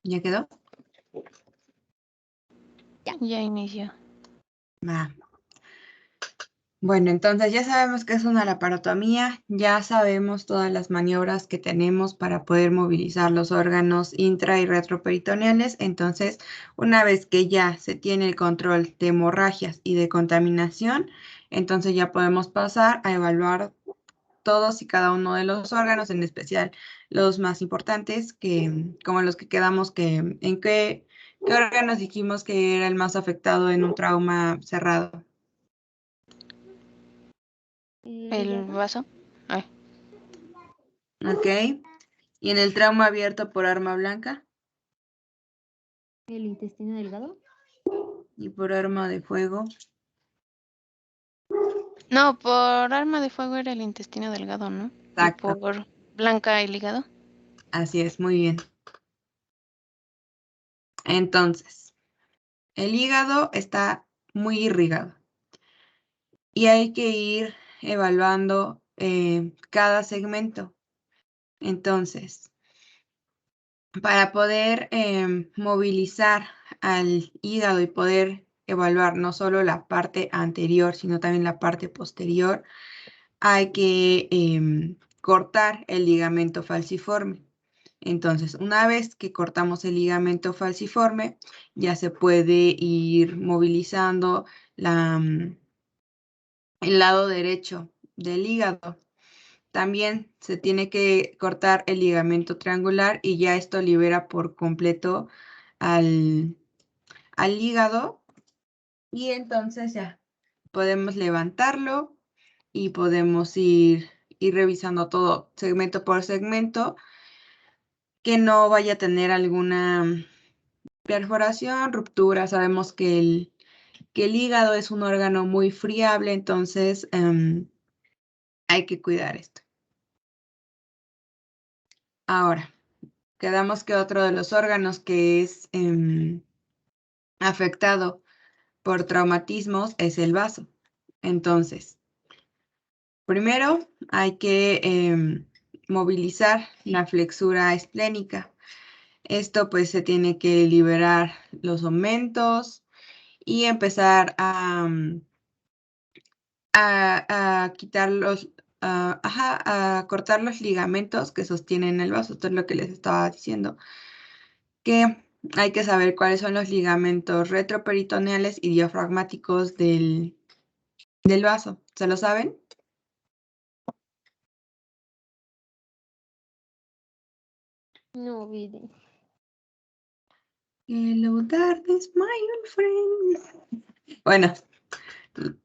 ¿Ya quedó? Ya inició. Va. Bueno, entonces ya sabemos que es una laparotomía, ya sabemos todas las maniobras que tenemos para poder movilizar los órganos intra y retroperitoneales. Entonces, una vez que ya se tiene el control de hemorragias y de contaminación, entonces ya podemos pasar a evaluar todos y cada uno de los órganos, en especial los más importantes, como los que quedamos ¿en qué órganos dijimos que era el más afectado en un trauma cerrado? El vaso. Ay. Ok. ¿Y en el trauma abierto por arma blanca? El intestino delgado. ¿Y por arma de fuego? No, por arma de fuego era el intestino delgado, ¿no? Exacto. Y por blanca el hígado. Así es, muy bien. Entonces, el hígado está muy irrigado y hay que ir evaluando cada segmento. Entonces, para poder movilizar al hígado y poder evaluar no solo la parte anterior, sino también la parte posterior, hay que cortar el ligamento falciforme. Entonces, una vez que cortamos el ligamento falciforme, ya se puede ir movilizando el lado derecho del hígado. También se tiene que cortar el ligamento triangular y ya esto libera por completo al hígado. Y entonces ya podemos levantarlo y podemos ir revisando todo segmento por segmento, que no vaya a tener alguna perforación, ruptura. Sabemos que el hígado es un órgano muy friable, entonces hay que cuidar esto. Ahora, quedamos que otro de los órganos que es afectado por traumatismos es el vaso. Entonces, primero hay que movilizar la flexura esplénica. Esto pues se tiene que liberar los omentos y empezar a quitar a cortar los ligamentos que sostienen el vaso. Esto es lo que les estaba diciendo, que hay que saber cuáles son los ligamentos retroperitoneales y diafragmáticos del vaso. ¿Se lo saben? No, olvide. Hello, darkness, my old friend. Bueno,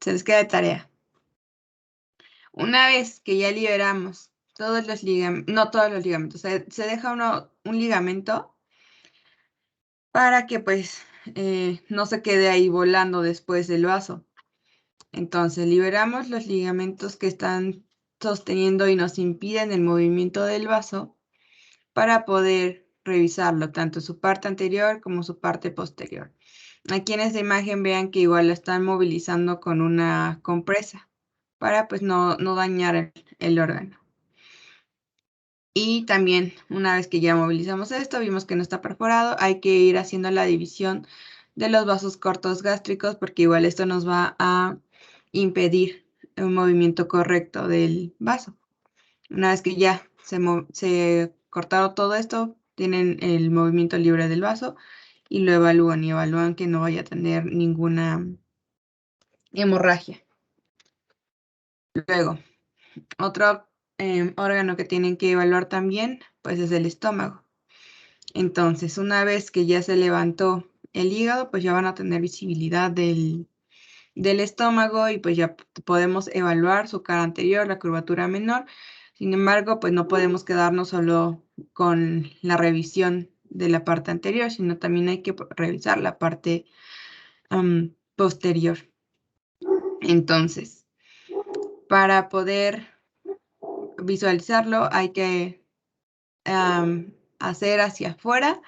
se les queda de tarea. Una vez que ya liberamos todos los ligamentos, no todos los ligamentos, se deja un ligamento para que pues no se quede ahí volando después del vaso. Entonces liberamos los ligamentos que están sosteniendo y nos impiden el movimiento del vaso para poder revisarlo, tanto su parte anterior como su parte posterior. Aquí en esta imagen vean que igual lo están movilizando con una compresa para pues no dañar el órgano. Y también, una vez que ya movilizamos esto, vimos que no está perforado, hay que ir haciendo la división de los vasos cortos gástricos, porque igual esto nos va a impedir un movimiento correcto del vaso. Una vez que ya se cortaron todo esto, tienen el movimiento libre del vaso y lo evalúan y evalúan que no vaya a tener ninguna hemorragia. Luego, otro órgano que tienen que evaluar también, pues es el estómago. Entonces, una vez que ya se levantó el hígado, pues ya van a tener visibilidad del estómago y pues ya podemos evaluar su cara anterior, la curvatura menor. Sin embargo, pues no podemos quedarnos solo con la revisión de la parte anterior, sino también hay que revisar la parte posterior. Entonces, para poder visualizarlo, hay que hacer hacia afuera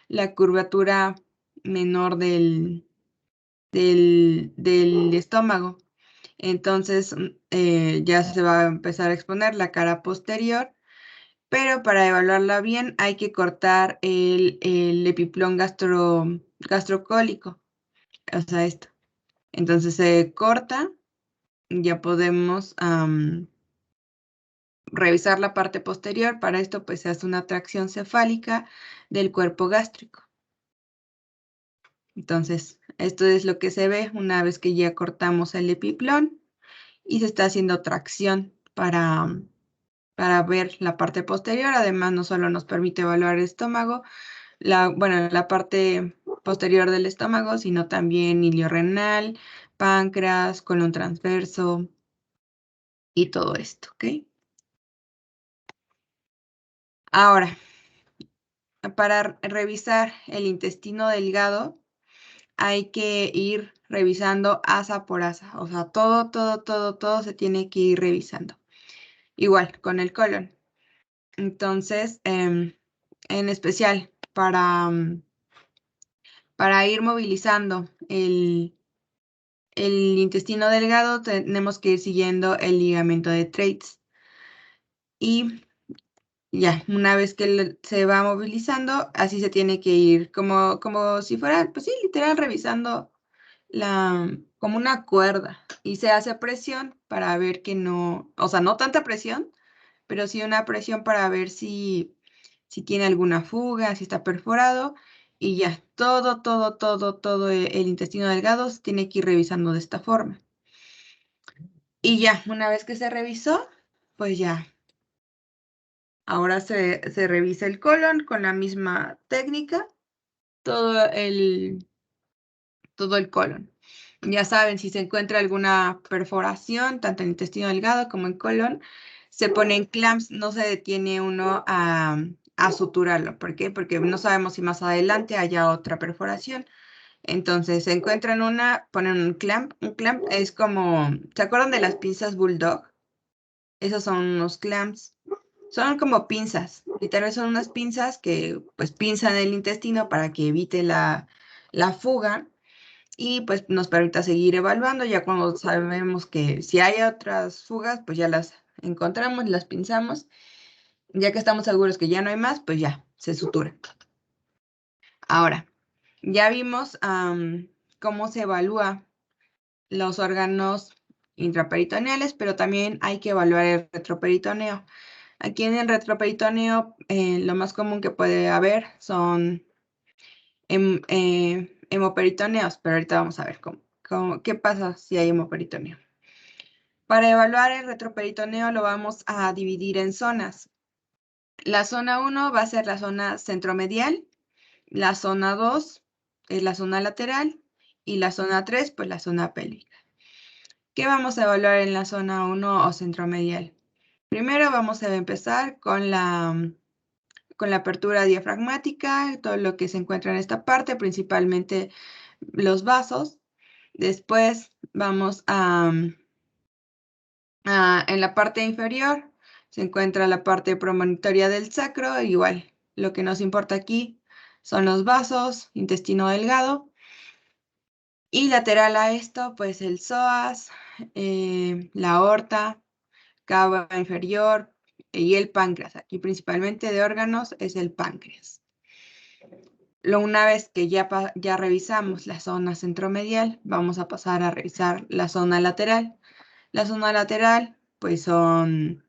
la curvatura menor del estómago. Entonces ya se va a empezar a exponer la cara posterior, pero para evaluarla bien hay que cortar el epiplón gastrocólico, o sea, esto. Entonces se corta, ya podemos revisar la parte posterior. Para esto pues se hace una tracción cefálica del cuerpo gástrico. Entonces, esto es lo que se ve una vez que ya cortamos el epiplón y se está haciendo tracción para ver la parte posterior. Además, no solo nos permite evaluar el estómago, la parte posterior del estómago, sino también iliorrenal, páncreas, colon transverso y todo esto, ¿ok? Ahora, para revisar el intestino delgado, hay que ir revisando asa por asa. O sea, todo se tiene que ir revisando. Igual, con el colon. Entonces, en especial, para ir movilizando el intestino delgado, tenemos que ir siguiendo el ligamento de Treitz. Y ya, una vez que se va movilizando, así se tiene que ir, como si fuera, pues sí, literal, revisando como una cuerda. Y se hace presión para ver que no, o sea, no tanta presión, pero sí una presión para ver si tiene alguna fuga, si está perforado. Y ya, todo el intestino delgado se tiene que ir revisando de esta forma. Y ya, una vez que se revisó, pues ya. Ahora se revisa el colon con la misma técnica, todo el colon. Ya saben, si se encuentra alguna perforación, tanto en el intestino delgado como en colon, se ponen clamps, no se detiene uno a suturarlo. ¿Por qué? Porque no sabemos si más adelante haya otra perforación. Entonces, se encuentran una, ponen un clamp. Un clamp es como, ¿se acuerdan de las pinzas Bulldog? Esos son unos clamps. Son como pinzas, literalmente son unas pinzas que pues pinzan el intestino para que evite la fuga y pues nos permita seguir evaluando. Ya cuando sabemos que si hay otras fugas, pues ya las encontramos, las pinzamos. Ya que estamos seguros que ya no hay más, pues ya se sutura. Ahora, ya vimos cómo se evalúa los órganos intraperitoneales, pero también hay que evaluar el retroperitoneo. Aquí en el retroperitoneo, lo más común que puede haber son hemoperitoneos, pero ahorita vamos a ver qué pasa si hay hemoperitoneo. Para evaluar el retroperitoneo lo vamos a dividir en zonas. La zona 1 va a ser la zona centromedial, la zona 2 es la zona lateral y la zona 3 pues la zona pélvica. ¿Qué vamos a evaluar en la zona 1 o centromedial? Primero vamos a empezar con la apertura diafragmática, todo lo que se encuentra en esta parte, principalmente los vasos. Después vamos en la parte inferior, se encuentra la parte premonitoria del sacro, igual, lo que nos importa aquí son los vasos, intestino delgado. Y lateral a esto, pues el psoas, la aorta, cava inferior y el páncreas. Aquí principalmente de órganos es el páncreas. Una vez que ya revisamos la zona centromedial, vamos a pasar a revisar la zona lateral. La zona lateral, pues son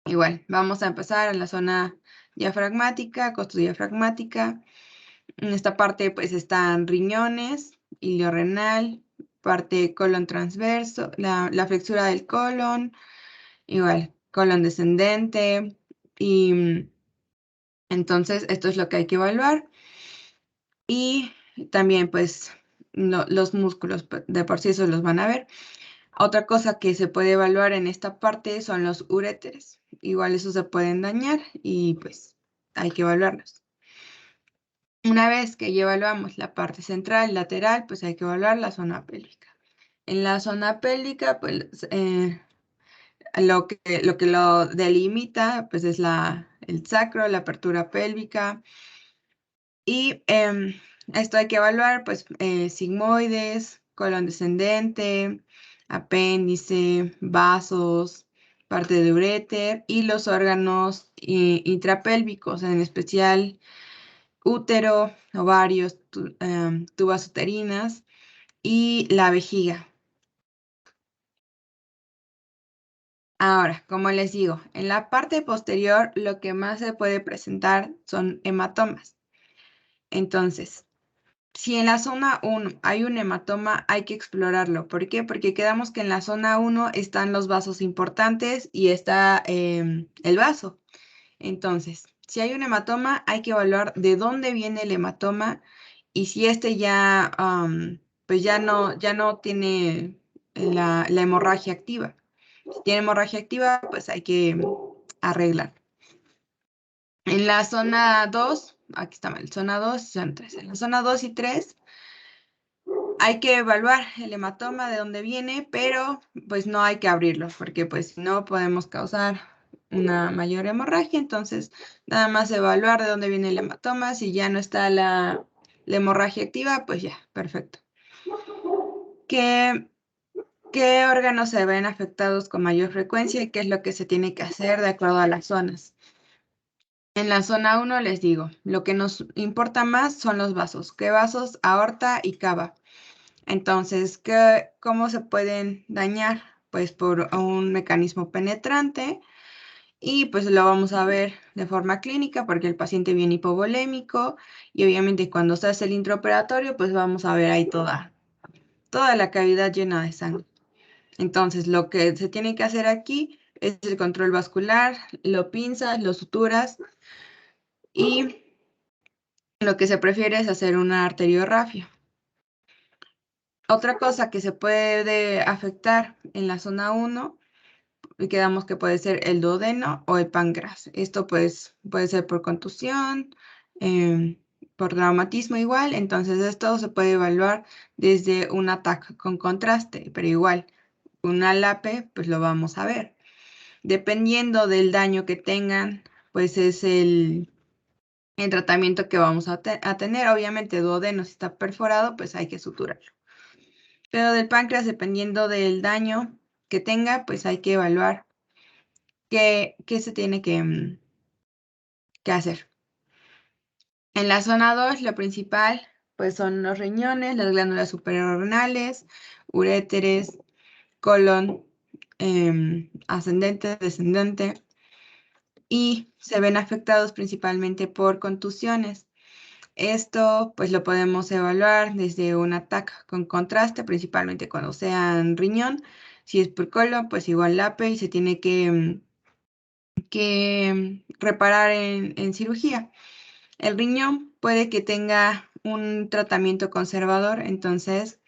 igual. Vamos a empezar en la zona diafragmática, costodiafragmática. En esta parte, pues están riñones, iliorrenal, parte colon transverso, la flexura del colon, igual, colon descendente. Y entonces, esto es lo que hay que evaluar. Y también, pues, los músculos de por sí esos los van a ver. Otra cosa que se puede evaluar en esta parte son los uréteres. Igual esos se pueden dañar y pues hay que evaluarlos. Una vez que ya evaluamos la parte central, lateral, pues hay que evaluar la zona pélvica. En la zona pélvica, pues lo que lo delimita, pues es el sacro, la apertura pélvica. Y esto hay que evaluar, pues, sigmoides, colon descendente, apéndice, vasos, parte de uréter y los órganos intrapélvicos, en especial útero, ovarios, tubas uterinas y la vejiga. Ahora, como les digo, en la parte posterior lo que más se puede presentar son hematomas. Entonces, si en la zona 1 hay un hematoma, hay que explorarlo. ¿Por qué? Porque quedamos que en la zona 1 están los vasos importantes y está el vaso. Entonces, si hay un hematoma, hay que evaluar de dónde viene el hematoma y si este ya, pues ya no tiene la hemorragia activa. Si tiene hemorragia activa, pues hay que arreglar. En la zona 2, aquí está mal, zona 2 y zona 3. En la zona 2 y 3 hay que evaluar el hematoma de dónde viene, pero pues no hay que abrirlo, porque pues no podemos causar una mayor hemorragia. Entonces, nada más evaluar de dónde viene el hematoma. Si ya no está la hemorragia activa, pues ya, perfecto. ¿Qué órganos se ven afectados con mayor frecuencia y qué es lo que se tiene que hacer de acuerdo a las zonas? En la zona 1 les digo, lo que nos importa más son los vasos. ¿Qué vasos? Aorta y cava. Entonces, ¿cómo se pueden dañar? Pues por un mecanismo penetrante y pues lo vamos a ver de forma clínica porque el paciente viene hipovolémico y obviamente cuando se hace el intraoperatorio pues vamos a ver ahí toda la cavidad llena de sangre. Entonces, lo que se tiene que hacer aquí es el control vascular, lo pinzas, lo suturas y lo que se prefiere es hacer una arteriografia. Otra cosa que se puede afectar en la zona 1, quedamos que puede ser el duodeno o el páncreas. Esto pues puede ser por contusión, por traumatismo igual. Entonces esto se puede evaluar desde un TAC con contraste, pero igual, una LAPE pues lo vamos a ver. Dependiendo del daño que tengan, pues es el tratamiento que vamos a tener. Obviamente duodeno si está perforado, pues hay que suturarlo. Pero del páncreas, dependiendo del daño que tenga, pues hay que evaluar qué se tiene que hacer. En la zona 2, lo principal, pues son los riñones, las glándulas suprarrenales, uréteres, colon, ascendente, descendente, y se ven afectados principalmente por contusiones. Esto pues lo podemos evaluar desde un ataque con contraste, principalmente cuando sea en riñón. Si es por colon, pues igual LAPE y se tiene que reparar en cirugía. El riñón puede que tenga un tratamiento conservador, entonces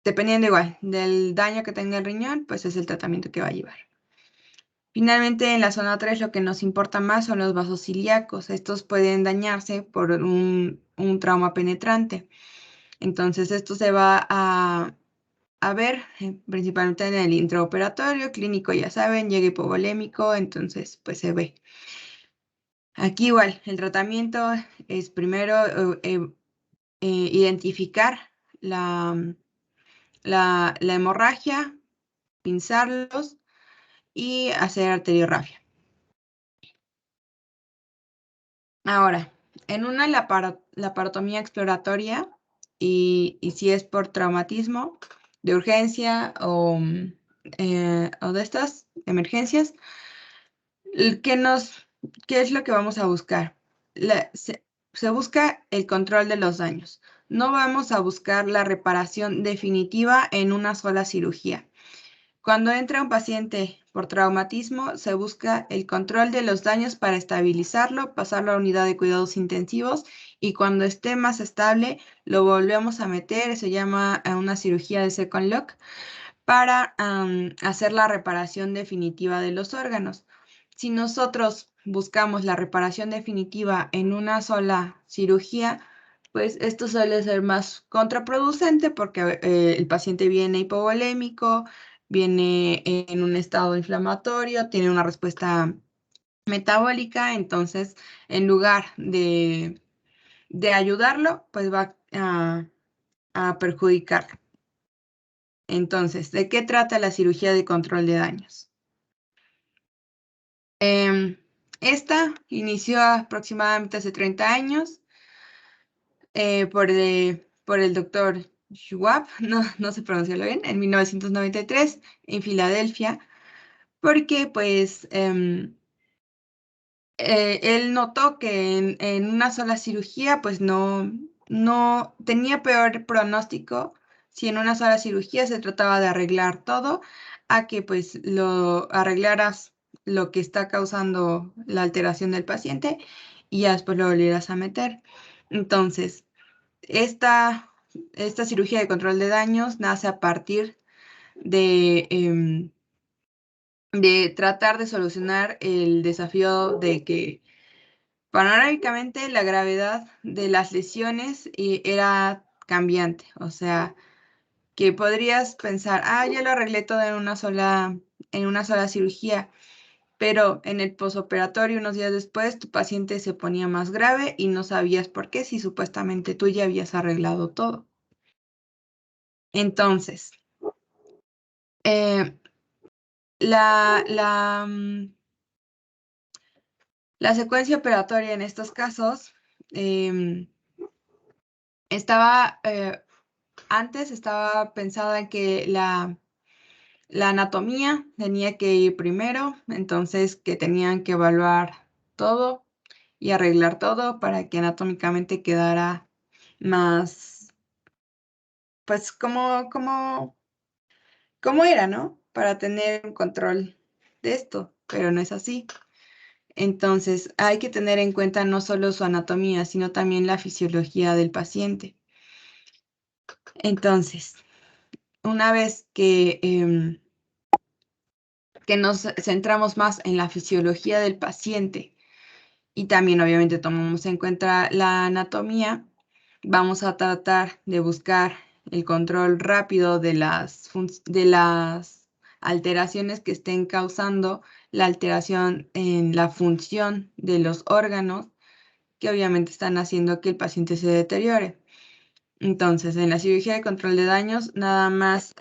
dependiendo igual del daño que tenga el riñón, pues es el tratamiento que va a llevar. Finalmente, en la zona 3 lo que nos importa más son los vasos ilíacos. Estos pueden dañarse por un trauma penetrante. Entonces, esto se va a ver principalmente en el intraoperatorio, clínico ya saben, llega hipovolémico, entonces pues se ve. Aquí igual, el tratamiento es primero identificar la hemorragia, pinzarlos y hacer arteriografia. Ahora, en una laparotomía exploratoria y si es por traumatismo de urgencia o de estas emergencias, ¿qué es lo que vamos a buscar? Se busca el control de los daños. No vamos a buscar la reparación definitiva en una sola cirugía. Cuando entra un paciente por traumatismo, se busca el control de los daños para estabilizarlo, pasarlo a la unidad de cuidados intensivos y cuando esté más estable, lo volvemos a meter, se llama una cirugía de second lock, para hacer la reparación definitiva de los órganos. Si nosotros buscamos la reparación definitiva en una sola cirugía, pues esto suele ser más contraproducente porque el paciente viene hipovolémico, viene en un estado inflamatorio, tiene una respuesta metabólica, entonces en lugar de ayudarlo, pues va a perjudicarlo. Entonces, ¿de qué trata la cirugía de control de daños? Esta inició aproximadamente hace 30 años por el doctor Schwab, no sé pronunciarlo bien, en 1993 en Filadelfia, porque pues él notó que en una sola cirugía pues no tenía peor pronóstico si en una sola cirugía se trataba de arreglar todo a que pues lo arreglaras lo que está causando la alteración del paciente y ya después lo volvieras a meter. Entonces, esta cirugía de control de daños nace a partir de tratar de solucionar el desafío de que panorámicamente la gravedad de las lesiones era cambiante, o sea, que podrías pensar, ya lo arreglé todo en una sola cirugía, pero en el posoperatorio, unos días después, tu paciente se ponía más grave y no sabías por qué, si supuestamente tú ya habías arreglado todo. Entonces, la secuencia operatoria en estos casos antes estaba pensada en que la anatomía tenía que ir primero, entonces que tenían que evaluar todo y arreglar todo para que anatómicamente quedara más, pues como era, ¿no? Para tener un control de esto, pero no es así. Entonces, hay que tener en cuenta no solo su anatomía, sino también la fisiología del paciente. Entonces, una vez que nos centramos más en la fisiología del paciente y también obviamente tomamos en cuenta la anatomía, vamos a tratar de buscar el control rápido de las alteraciones que estén causando la alteración en la función de los órganos que obviamente están haciendo que el paciente se deteriore. Entonces, en la cirugía de control de daños, nada más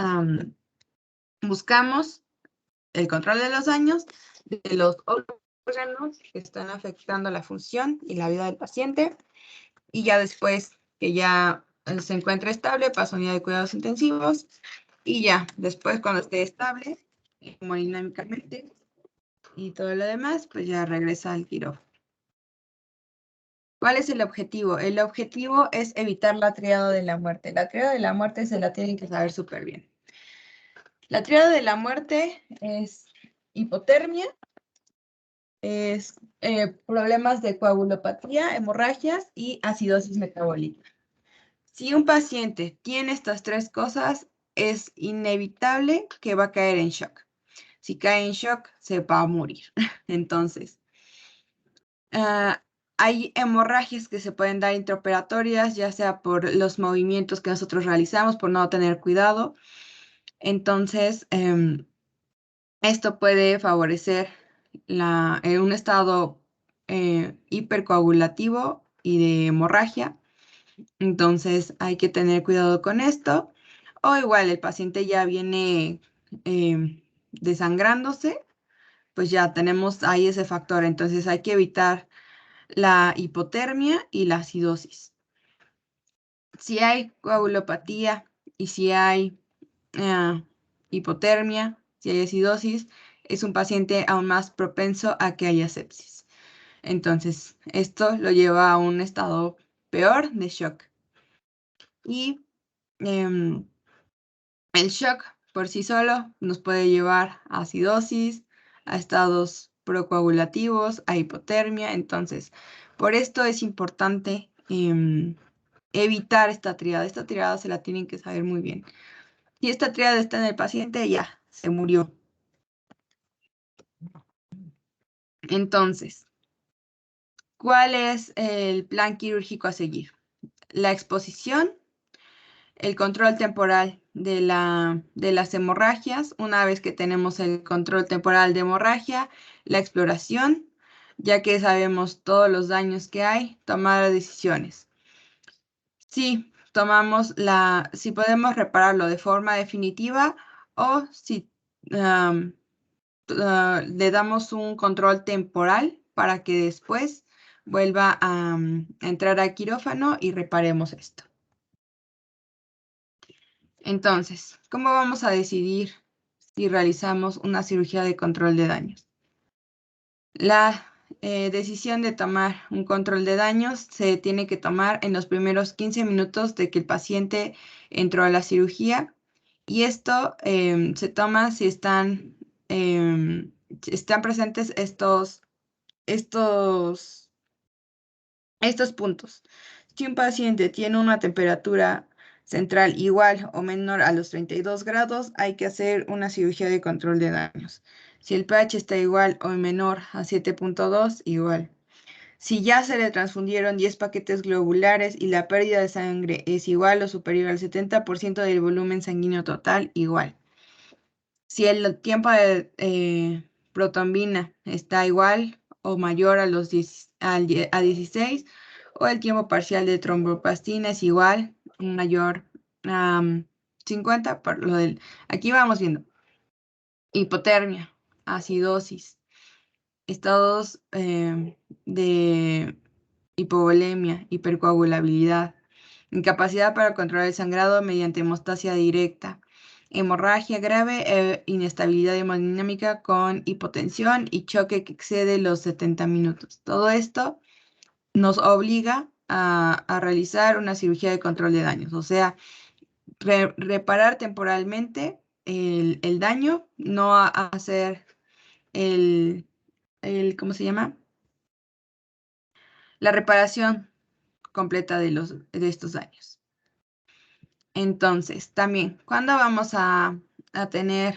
buscamos el control de los daños de los órganos que están afectando la función y la vida del paciente. Y ya después que ya se encuentra estable, pasa a unidad de cuidados intensivos. Y ya, después cuando esté estable, hemodinámicamente y todo lo demás, pues ya regresa al quirófano. ¿Cuál es el objetivo? El objetivo es evitar la tríada de la muerte. La tríada de la muerte se la tienen que saber súper bien. La tríada de la muerte es hipotermia, es problemas de coagulopatía, hemorragias y acidosis metabólica. Si un paciente tiene estas tres cosas, es inevitable que va a caer en shock. Si cae en shock, se va a morir. Entonces, hay hemorragias que se pueden dar intraoperatorias, ya sea por los movimientos que nosotros realizamos, por no tener cuidado. Entonces, esto puede favorecer un estado hipercoagulativo y de hemorragia. Entonces, hay que tener cuidado con esto. O igual, el paciente ya viene desangrándose, pues ya tenemos ahí ese factor. Entonces, hay que evitar la hipotermia y la acidosis. Si hay coagulopatía y si hay hipotermia, si hay acidosis, es un paciente aún más propenso a que haya sepsis. Entonces, esto lo lleva a un estado peor de shock. Y el shock por sí solo nos puede llevar a acidosis, a estados procoagulativos, a hipotermia. Entonces, por esto es importante evitar esta tríada. Esta tríada se la tienen que saber muy bien. Si esta tríada está en el paciente, ya, se murió. Entonces, ¿cuál es el plan quirúrgico a seguir? La exposición, el control temporal de las hemorragias. Una vez que tenemos el control temporal de hemorragia, la exploración, ya que sabemos todos los daños que hay, tomar decisiones. Sí, tomamos si podemos repararlo de forma definitiva o si le damos un control temporal para que después vuelva a entrar al quirófano y reparemos esto. Entonces, ¿cómo vamos a decidir si realizamos una cirugía de control de daños? La decisión de tomar un control de daños se tiene que tomar en los primeros 15 minutos de que el paciente entró a la cirugía, y esto se toma si están presentes estos puntos. Si un paciente tiene una temperatura central igual o menor a los 32 grados, hay que hacer una cirugía de control de daños. Si el pH está igual o menor a 7.2, igual. Si ya se le transfundieron 10 paquetes globulares y la pérdida de sangre es igual o superior al 70% del volumen sanguíneo total, igual. Si el tiempo de protombina está igual o mayor a 16, o el tiempo parcial de tromboplastina es igual, mayor a 50, por lo del, aquí vamos viendo. Hipotermia, acidosis, estados de hipovolemia, hipercoagulabilidad, incapacidad para controlar el sangrado mediante hemostasia directa, hemorragia grave, inestabilidad hemodinámica con hipotensión y choque que excede los 70 minutos. Todo esto nos obliga a realizar una cirugía de control de daños, o sea, reparar temporalmente el daño, no hacer ¿cómo se llama? La reparación completa de estos daños. Entonces, también, ¿cuándo vamos a tener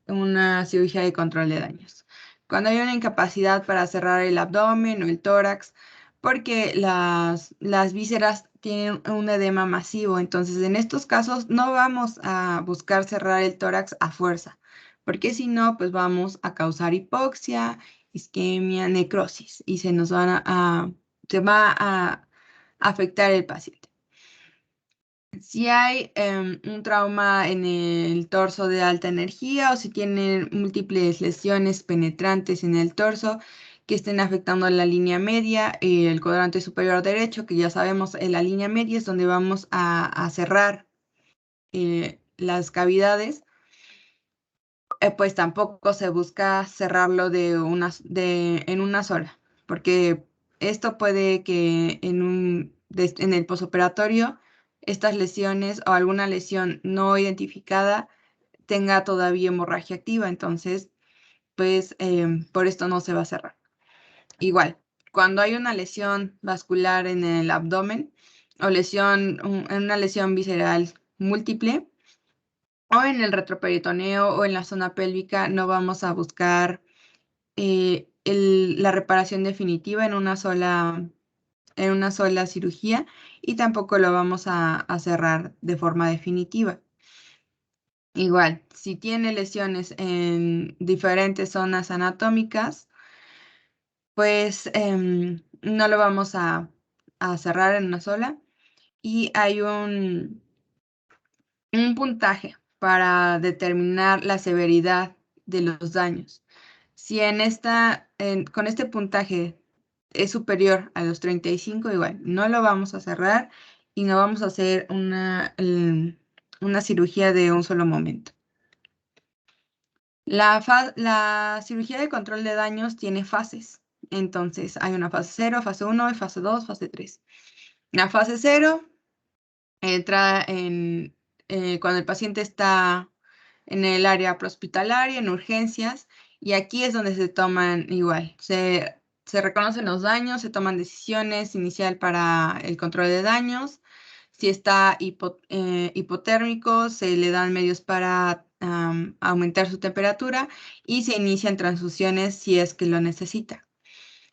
una cirugía de control de daños? Cuando hay una incapacidad para cerrar el abdomen o el tórax, porque las vísceras tienen un edema masivo. Entonces, en estos casos no vamos a buscar cerrar el tórax a fuerza, porque si no, pues vamos a causar hipoxia, isquemia, necrosis, y se va a afectar el paciente. Si hay un trauma en el torso de alta energía, o si tienen múltiples lesiones penetrantes en el torso que estén afectando la línea media, el cuadrante superior derecho, que ya sabemos, en la línea media es donde vamos a cerrar las cavidades, pues tampoco se busca cerrarlo en una sola, porque esto puede que en el posoperatorio estas lesiones o alguna lesión no identificada tenga todavía hemorragia activa, entonces pues por esto no se va a cerrar. Igual, cuando hay una lesión vascular en el abdomen o una lesión visceral múltiple, o en el retroperitoneo o en la zona pélvica, no vamos a buscar la reparación definitiva en una sola cirugía, y tampoco lo vamos a cerrar de forma definitiva. Igual, si tiene lesiones en diferentes zonas anatómicas, pues no lo vamos a cerrar en una sola, y hay un puntaje para determinar la severidad de los daños. Si con este puntaje es superior a los 35, igual, no lo vamos a cerrar y no vamos a hacer una cirugía de un solo momento. La cirugía de control de daños tiene fases. Entonces, hay una fase 0, fase 1, fase 2, fase 3. La fase 0 entra cuando el paciente está en el área prehospitalaria, en urgencias, y aquí es donde se toman igual. Se reconocen los daños, se toman decisiones inicial para el control de daños. Si está hipotérmico, se le dan medios para aumentar su temperatura, y se inician transfusiones si es que lo necesita.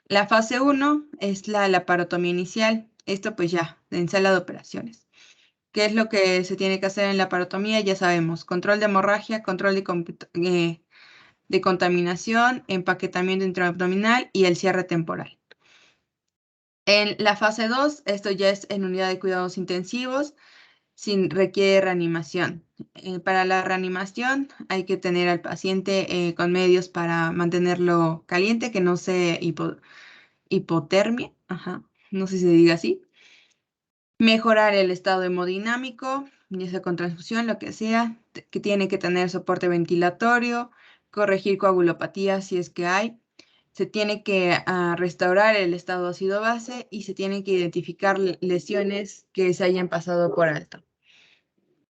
La fase 1 es la laparotomía inicial. Esto pues ya, en sala de operaciones. ¿Qué es lo que se tiene que hacer en la laparotomía? Ya sabemos, control de hemorragia, control de contaminación, empaquetamiento intraabdominal y el cierre temporal. En la fase 2, esto ya es en unidad de cuidados intensivos, si requiere reanimación. Para la reanimación hay que tener al paciente con medios para mantenerlo caliente, que no se hipotermia, ajá, no sé si se diga así. Mejorar el estado hemodinámico, ya sea con transfusión, lo que sea, que tiene que tener soporte ventilatorio, corregir coagulopatía si es que hay. Se tiene que restaurar el estado ácido-base y se tienen que identificar lesiones que se hayan pasado por alto.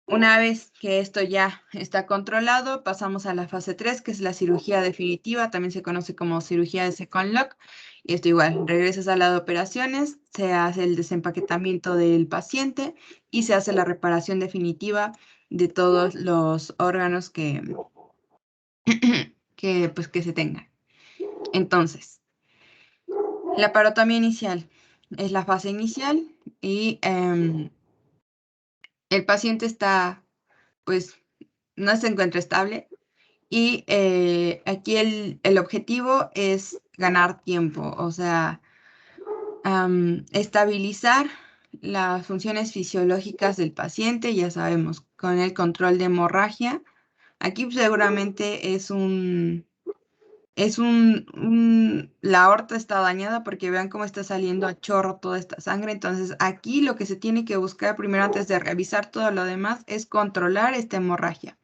Una vez que esto ya está controlado, pasamos a la fase 3, que es la cirugía definitiva, también se conoce como cirugía de second lock. Y esto igual, regresas a la de operaciones, se hace el desempaquetamiento del paciente y se hace la reparación definitiva de todos los órganos que se tengan. Entonces, la parotomía inicial es la fase inicial y el paciente está, pues, no se encuentra estable. Y aquí el objetivo es ganar tiempo, o sea, estabilizar las funciones fisiológicas del paciente, ya sabemos, con el control de hemorragia. Aquí seguramente la aorta está dañada porque vean cómo está saliendo a chorro toda esta sangre. Entonces aquí lo que se tiene que buscar primero antes de revisar todo lo demás es controlar esta hemorragia.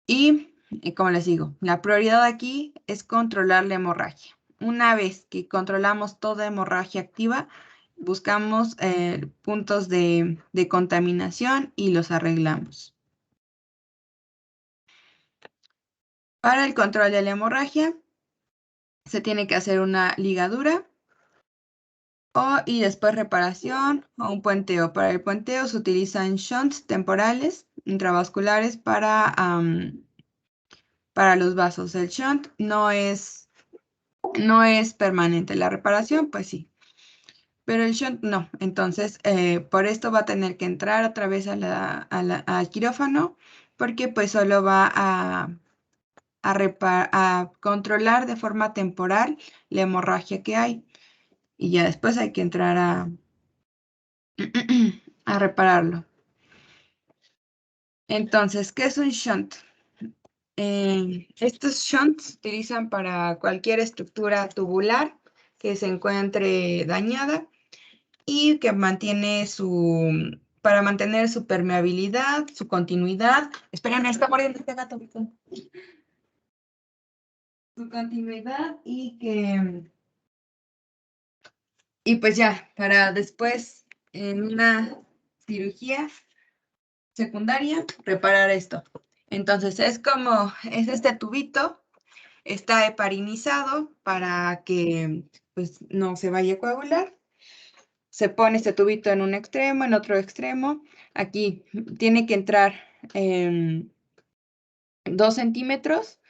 Y como les digo, la prioridad aquí es controlar la hemorragia. Una vez que controlamos toda hemorragia activa, buscamos puntos de contaminación y los arreglamos. Para el control de la hemorragia, se tiene que hacer una ligadura y después reparación o un puenteo. Para el puenteo se utilizan shunts temporales intravasculares para los vasos. El shunt no es permanente. La reparación, pues sí. Pero el shunt no. Entonces, por esto va a tener que entrar otra vez al quirófano, porque pues solo va a controlar de forma temporal la hemorragia que hay. Y ya después hay que entrar a repararlo. Entonces, ¿qué es un shunt? Estos shunts se utilizan para cualquier estructura tubular que se encuentre dañada y que para mantener su permeabilidad, su continuidad. Esperen, está muriendo este gato. Su continuidad y pues ya, para después en una cirugía secundaria, reparar esto. Entonces es este tubito, está heparinizado para que pues no se vaya a coagular. Se pone este tubito en un extremo, en otro extremo. Aquí tiene que entrar 2 centímetros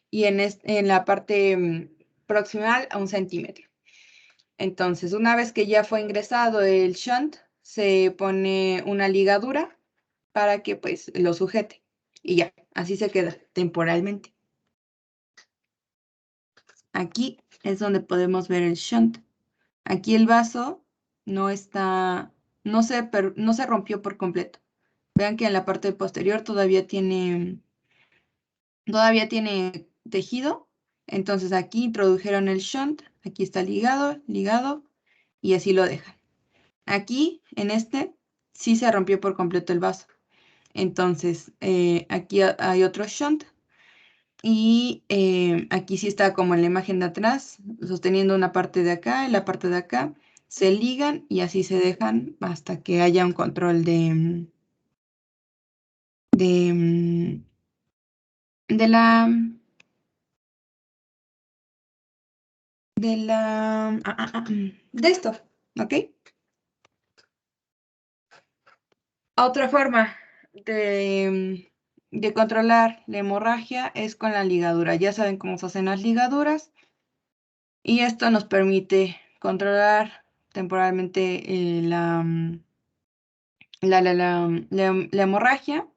y en la parte proximal a 1 centímetro. Entonces, una vez que ya fue ingresado el shunt, se pone una ligadura para que pues lo sujete. Y ya, así se queda temporalmente. Aquí es donde podemos ver el shunt. Aquí el vaso no se rompió por completo. Vean que en la parte posterior todavía tiene tejido. Entonces aquí introdujeron el shunt, aquí está ligado, y así lo dejan. Aquí, en sí se rompió por completo el vaso. Entonces, aquí hay otro shunt y aquí sí está como en la imagen de atrás, sosteniendo una parte de acá y la parte de acá. Se ligan y así se dejan hasta que haya un control de esto, ¿ok? Otra forma de controlar la hemorragia es con la ligadura. Ya saben cómo se hacen las ligaduras y esto nos permite controlar temporalmente la hemorragia,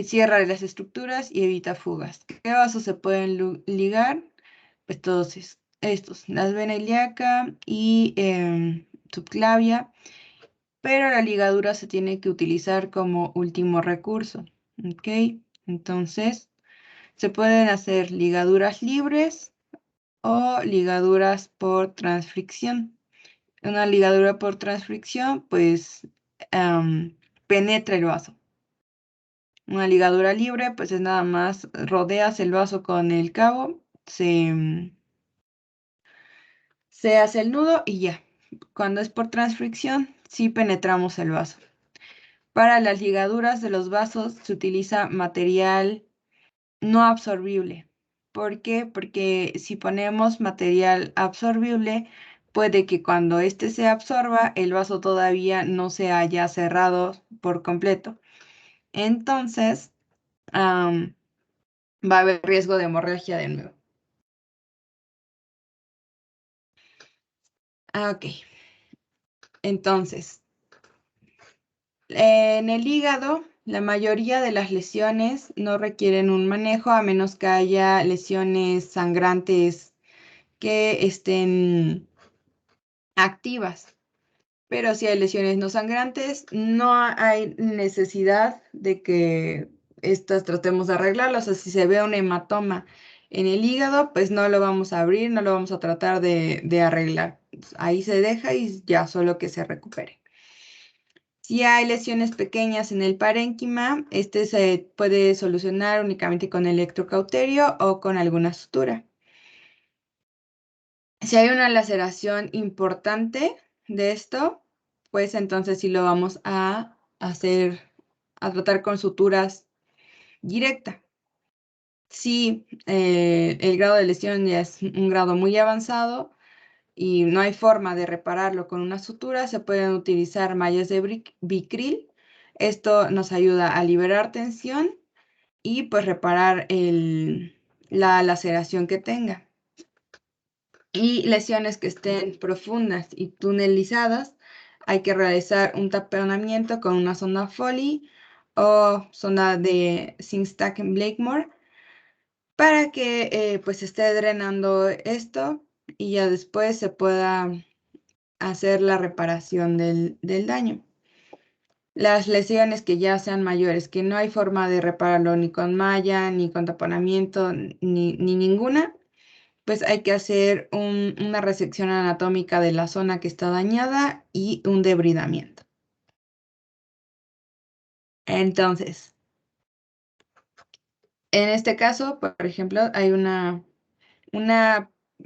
cierra las estructuras y evita fugas. ¿Qué vasos se pueden ligar? Pues todos estos, las vena ilíaca y subclavia. pero la ligadura se tiene que utilizar como último recurso. ¿Ok? Entonces, se pueden hacer ligaduras libres o ligaduras por transfricción. Una ligadura por transfricción, pues, penetra el vaso. Una ligadura libre, pues es nada más rodeas el vaso con el cabo, se hace el nudo y ya. Cuando es por transfricción, sí penetramos el vaso. Para las ligaduras de los vasos se utiliza material no absorbible. ¿Por qué? Porque si ponemos material absorbible, puede que cuando éste se absorba, el vaso todavía no se haya cerrado por completo. Entonces, va a haber riesgo de hemorragia de nuevo. Ok. Entonces, en el hígado, la mayoría de las lesiones no requieren un manejo a menos que haya lesiones sangrantes que estén activas. Pero si hay lesiones no sangrantes, no hay necesidad de que estas tratemos de arreglarlas. O sea, si se ve un hematoma en el hígado, pues no lo vamos a abrir, no lo vamos a tratar de arreglar. Ahí se deja y ya solo que se recupere. Si hay lesiones pequeñas en el parénquima, este se puede solucionar únicamente con electrocauterio o con alguna sutura. Si hay una laceración importante de esto, pues entonces sí lo vamos a tratar con suturas directa. Si el grado de lesión ya es un grado muy avanzado y no hay forma de repararlo con una sutura, se pueden utilizar mallas de Vicryl. Esto nos ayuda a liberar tensión y pues reparar la laceración que tenga. Y lesiones que estén profundas y tunelizadas, hay que realizar un taponamiento con una sonda Foley o sonda de Singstack-Blakemore para que pues esté drenando esto y ya después se pueda hacer la reparación del daño. Las lesiones que ya sean mayores, que no hay forma de repararlo ni con malla, ni con taponamiento, ni ninguna, pues hay que hacer una resección anatómica de la zona que está dañada y un debridamiento. Entonces, en este caso, por ejemplo, hay una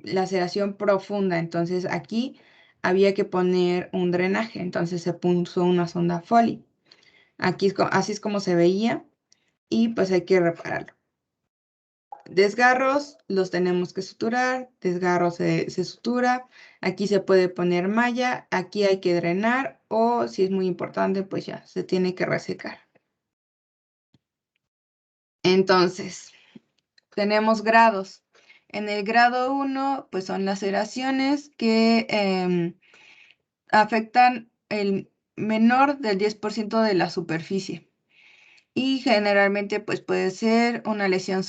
laceración profunda, entonces aquí había que poner un drenaje, entonces se puso una sonda Foley. Aquí así es como se veía y pues hay que repararlo. Desgarros los tenemos que suturar, desgarros se sutura, aquí se puede poner malla, aquí hay que drenar o si es muy importante pues ya se tiene que resecar. Entonces, tenemos grados. En el grado 1 pues son laceraciones que afectan el menor del 10% de la superficie. Y generalmente pues puede ser una lesión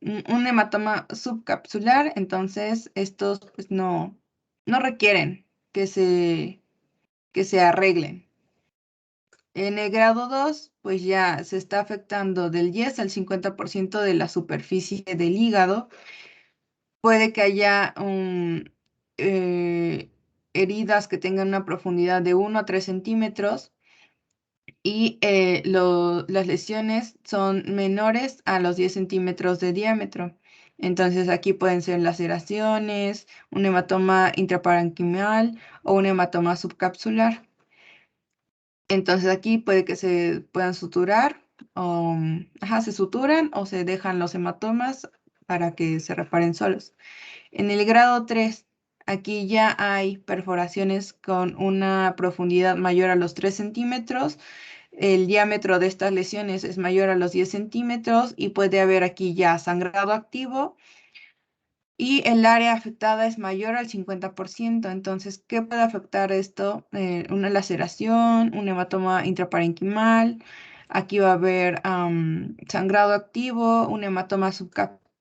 un hematoma subcapsular, entonces estos pues no requieren que se arreglen. En el grado 2 pues ya se está afectando del 10 al 50% de la superficie del hígado. Puede que haya heridas que tengan una profundidad de 1 a 3 centímetros. Y las lesiones son menores a los 10 centímetros de diámetro. Entonces aquí pueden ser laceraciones, un hematoma intraparenquimal o un hematoma subcapsular. Entonces aquí puede que se puedan suturar, o, se suturan o se dejan los hematomas para que se reparen solos. En el grado 3, aquí ya hay perforaciones con una profundidad mayor a los 3 centímetros. El diámetro de estas lesiones es mayor a los 10 centímetros y puede haber aquí ya sangrado activo y el área afectada es mayor al 50%. Entonces, ¿qué puede afectar esto? Una laceración, un hematoma intraparenquimal, aquí va a haber sangrado activo, un hematoma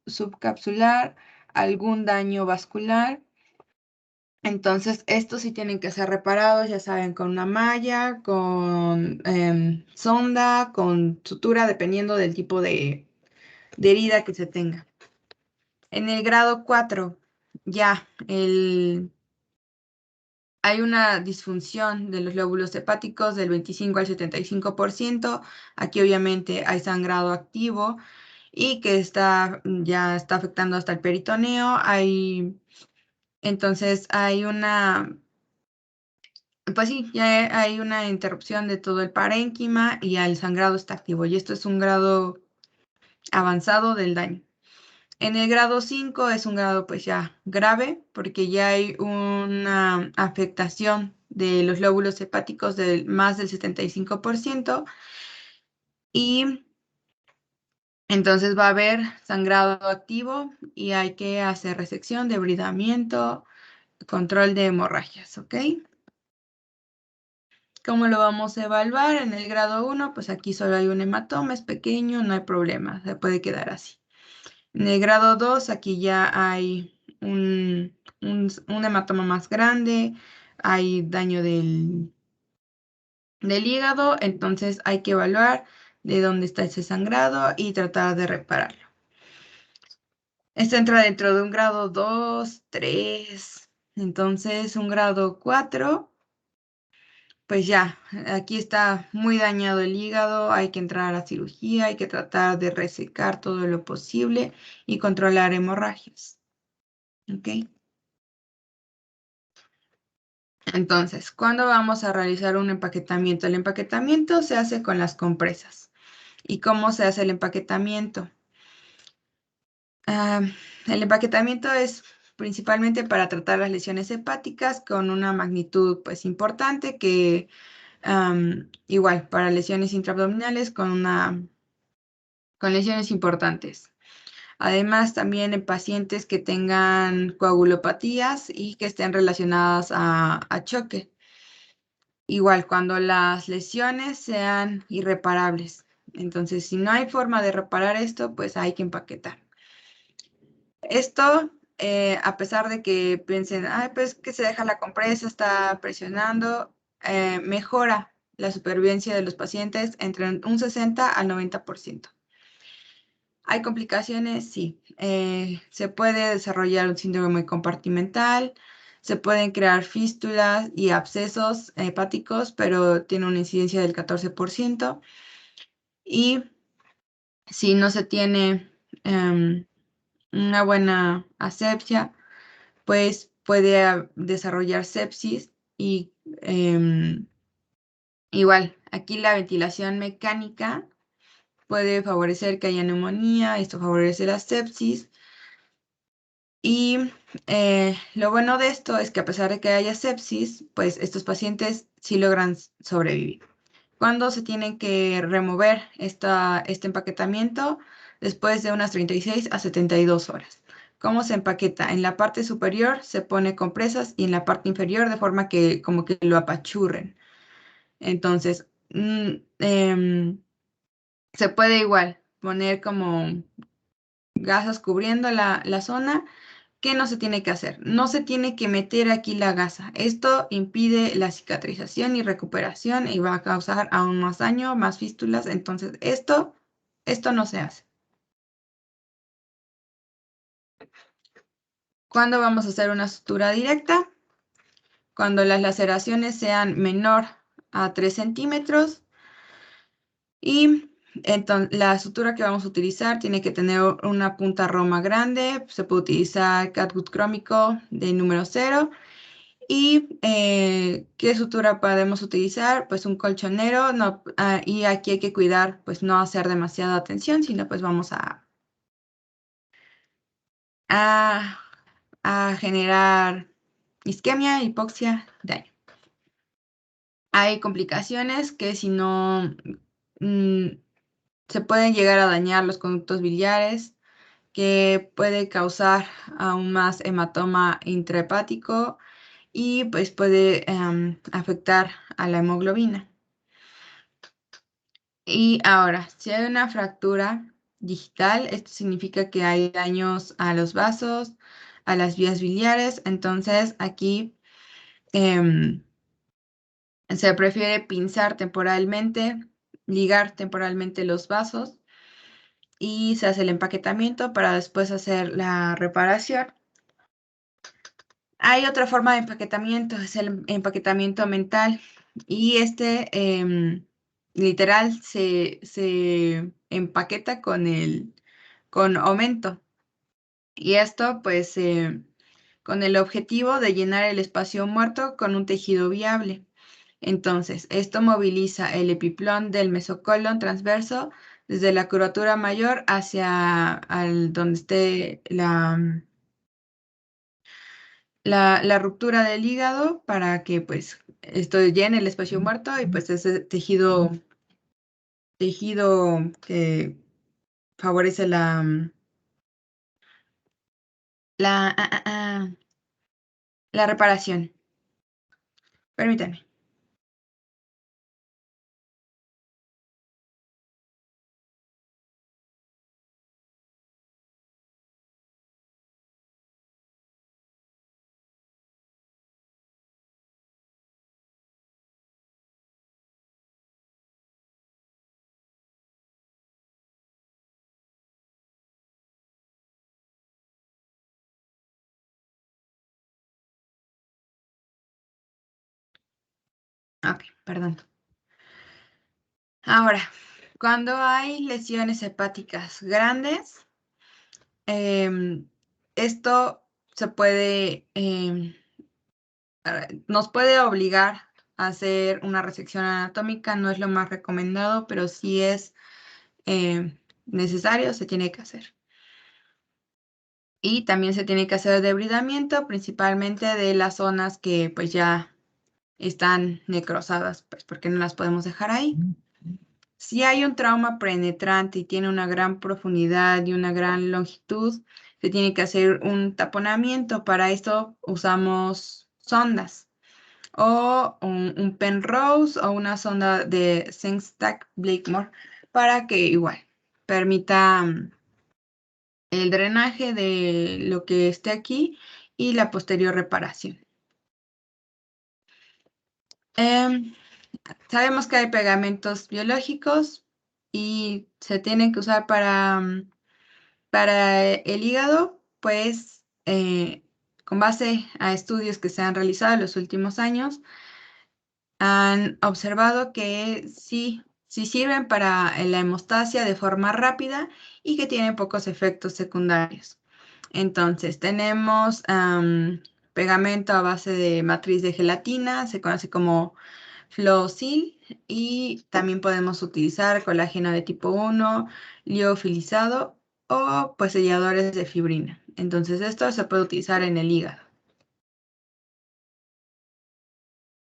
subcapsular, algún daño vascular Entonces, estos sí tienen que ser reparados, ya saben, con una malla, con sonda, con sutura, dependiendo del tipo de herida que se tenga. En el grado 4, ya hay una disfunción de los lóbulos hepáticos del 25 al 75%. Aquí obviamente hay sangrado activo y que ya está afectando hasta el peritoneo. Entonces hay pues sí, ya hay una interrupción de todo el parénquima y el sangrado está activo. Y esto es un grado avanzado del daño. En el grado 5 es un grado pues ya grave porque ya hay una afectación de los lóbulos hepáticos del más del 75% y entonces va a haber sangrado activo y hay que hacer resección, debridamiento, control de hemorragias, ¿ok? ¿Cómo lo vamos a evaluar? En el grado 1, pues aquí solo hay un hematoma, es pequeño, no hay problema, se puede quedar así. En el grado 2, aquí ya hay un hematoma más grande, hay daño del hígado, entonces hay que evaluar de dónde está ese sangrado y tratar de repararlo. Esto entra dentro de un grado 2, 3, entonces un grado 4, pues ya, aquí está muy dañado el hígado, hay que entrar a cirugía, hay que tratar de resecar todo lo posible y controlar hemorragias. ¿Ok? Entonces, ¿cuándo vamos a realizar un empaquetamiento? El empaquetamiento se hace con las compresas. ¿Y cómo se hace el empaquetamiento? El empaquetamiento es principalmente para tratar las lesiones hepáticas con una magnitud pues importante que igual para lesiones intraabdominales con lesiones importantes. Además, también en pacientes que tengan coagulopatías y que estén relacionadas a choque. Igual, cuando las lesiones sean irreparables. Entonces, si no hay forma de reparar esto, pues hay que empaquetar. Esto, a pesar de que piensen, pues que se deja la compresa, está presionando, mejora la supervivencia de los pacientes entre un 60 al 90%. ¿Hay complicaciones? Sí. Se puede desarrollar un síndrome compartimental, se pueden crear fístulas y abscesos hepáticos, pero tiene una incidencia del 14%. Y si no se tiene una buena asepsia, pues puede desarrollar sepsis y igual, aquí la ventilación mecánica puede favorecer que haya neumonía, esto favorece la sepsis. Y lo bueno de esto es que a pesar de que haya sepsis, pues estos pacientes sí logran sobrevivir. ¿Cuándo se tienen que remover este empaquetamiento? Después de unas 36 a 72 horas. ¿Cómo se empaqueta? En la parte superior se pone compresas y en la parte inferior de forma que como que lo apachurren. Entonces, se puede igual poner como gasas cubriendo la zona. ¿Qué no se tiene que hacer? No se tiene que meter aquí la gasa. Esto impide la cicatrización y recuperación y va a causar aún más daño, más fístulas. Entonces, esto no se hace. ¿Cuándo vamos a hacer una sutura directa? Cuando las laceraciones sean menor a 3 centímetros y entonces, la sutura que vamos a utilizar tiene que tener una punta roma grande. Se puede utilizar catgut crómico de número 0. ¿Y qué sutura podemos utilizar? Pues un colchonero, no, y aquí hay que cuidar, pues no hacer demasiada tensión, sino pues vamos a, a generar isquemia, hipoxia, daño. Hay complicaciones que si no se pueden llegar a dañar los conductos biliares, que puede causar aún más hematoma intrahepático y pues puede afectar a la hemoglobina. Y ahora, si hay una fractura digital, esto significa que hay daños a los vasos, a las vías biliares. Entonces aquí se prefiere pinzar temporalmente, ligar temporalmente los vasos y se hace el empaquetamiento para después hacer la reparación. Hay otra forma de empaquetamiento, es el empaquetamiento mental y literal se empaqueta con aumento. Y esto pues con el objetivo de llenar el espacio muerto con un tejido viable. Entonces, esto moviliza el epiplón del mesocolon transverso desde la curvatura mayor hacia donde esté la ruptura del hígado para que pues esto llene el espacio muerto y pues ese tejido que favorece la, ah, ah, ah, la reparación. Permítame. Ok, perdón. Ahora, cuando hay lesiones hepáticas grandes, esto se puede, nos puede obligar a hacer una resección anatómica, no es lo más recomendado, pero si es necesario, se tiene que hacer. Y también se tiene que hacer debridamiento, principalmente de las zonas que pues ya están necrosadas, pues porque no las podemos dejar ahí. Si hay un trauma penetrante y tiene una gran profundidad y una gran longitud, se tiene que hacer un taponamiento. Para esto usamos sondas o un Penrose o una sonda de Sengstack Blakemore para que igual permita el drenaje de lo que esté aquí y la posterior reparación. Sabemos que hay pegamentos biológicos y se tienen que usar para el hígado, pues con base a estudios que se han realizado en los últimos años, han observado que sí sirven para la hemostasia de forma rápida y que tienen pocos efectos secundarios. Entonces, tenemos pegamento a base de matriz de gelatina, se conoce como Flowsil, y también podemos utilizar colágeno de tipo 1, liofilizado o pues selladores de fibrina. Entonces, esto se puede utilizar en el hígado.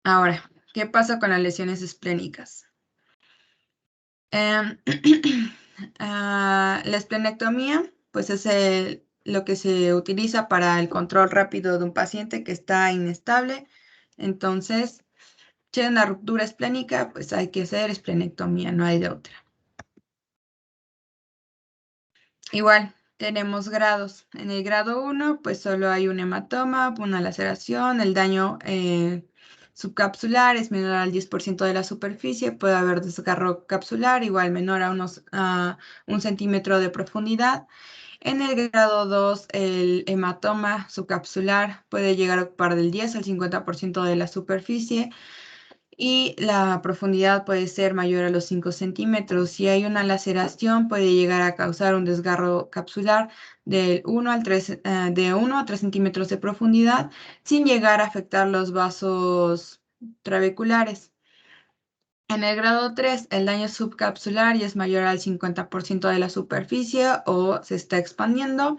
Ahora, ¿qué pasa con las lesiones esplénicas? La esplenectomía, pues es lo que se utiliza para el control rápido de un paciente que está inestable. Entonces, si hay una ruptura esplénica, pues hay que hacer esplenectomía, no hay de otra. Igual, tenemos grados. En el grado 1, pues solo hay un hematoma, una laceración, el daño subcapsular es menor al 10% de la superficie, puede haber desgarro capsular, igual menor a 1 centímetro de profundidad. En el grado 2, el hematoma subcapsular puede llegar a ocupar del 10 al 50% de la superficie y la profundidad puede ser mayor a los 5 centímetros. Si hay una laceración, puede llegar a causar un desgarro capsular de 1 a 3 centímetros de profundidad sin llegar a afectar los vasos trabeculares. En el grado 3, el daño subcapsular ya es mayor al 50% de la superficie o se está expandiendo,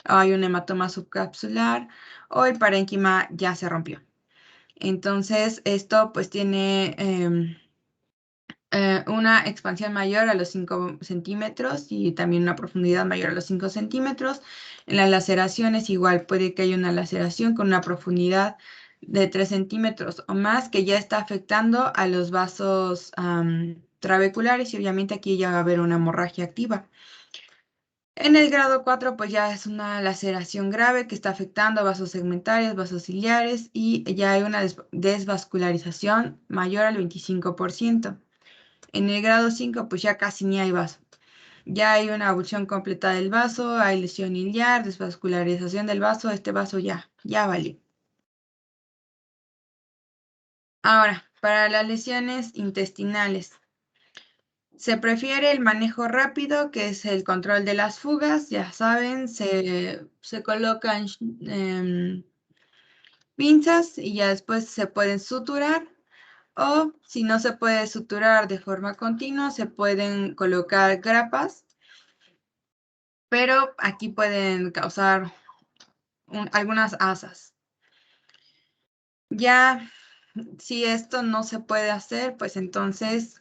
o hay un hematoma subcapsular o el parénquima ya se rompió. Entonces, esto pues tiene una expansión mayor a los 5 centímetros y también una profundidad mayor a los 5 centímetros. En las laceraciones igual puede que haya una laceración con una profundidad de 3 centímetros o más que ya está afectando a los vasos trabeculares y obviamente aquí ya va a haber una hemorragia activa. En el grado 4, pues ya es una laceración grave que está afectando vasos segmentarios, vasos ciliares y ya hay una desvascularización mayor al 25%. En el grado 5, pues ya casi ni hay vaso. Ya hay una abulsión completa del vaso, hay lesión iliar, desvascularización del vaso, este vaso ya valió. Ahora, para las lesiones intestinales, se prefiere el manejo rápido, que es el control de las fugas. Ya saben, se colocan pinzas y ya después se pueden suturar. O si no se puede suturar de forma continua, se pueden colocar grapas, pero aquí pueden causar algunas asas. Ya, si esto no se puede hacer, pues entonces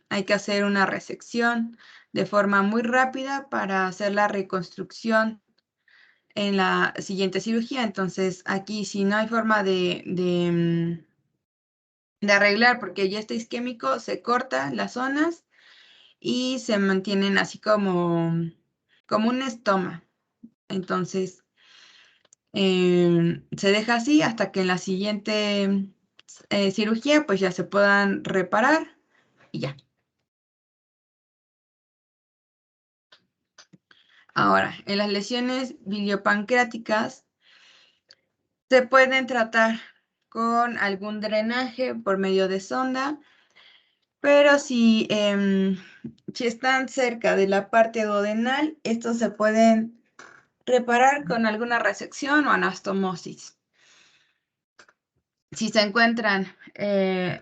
hay que hacer una resección de forma muy rápida para hacer la reconstrucción en la siguiente cirugía. Entonces, aquí si no hay forma de arreglar porque ya está isquémico, se cortan las zonas y se mantienen así como un estoma. Entonces, se deja así hasta que en la siguiente cirugía pues ya se puedan reparar y ya. Ahora, en las lesiones biliopancreáticas se pueden tratar con algún drenaje por medio de sonda, pero si están cerca de la parte duodenal, estos se pueden reparar con alguna resección o anastomosis. Si se encuentran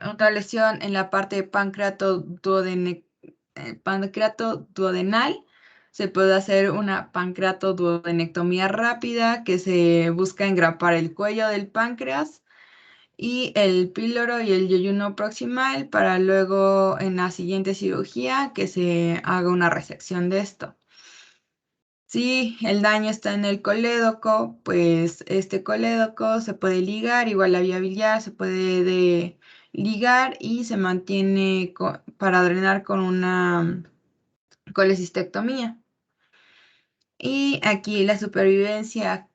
otra lesión en la parte pancreatoduodenal, se puede hacer una pancreatoduodenectomía rápida que se busca engrapar el cuello del páncreas y el píloro y el yeyuno proximal para luego en la siguiente cirugía que se haga una resección de esto. Si el daño está en el colédoco, pues este colédoco se puede ligar, igual la vía biliar se puede ligar y se mantiene para drenar con una colecistectomía. Y aquí la supervivencia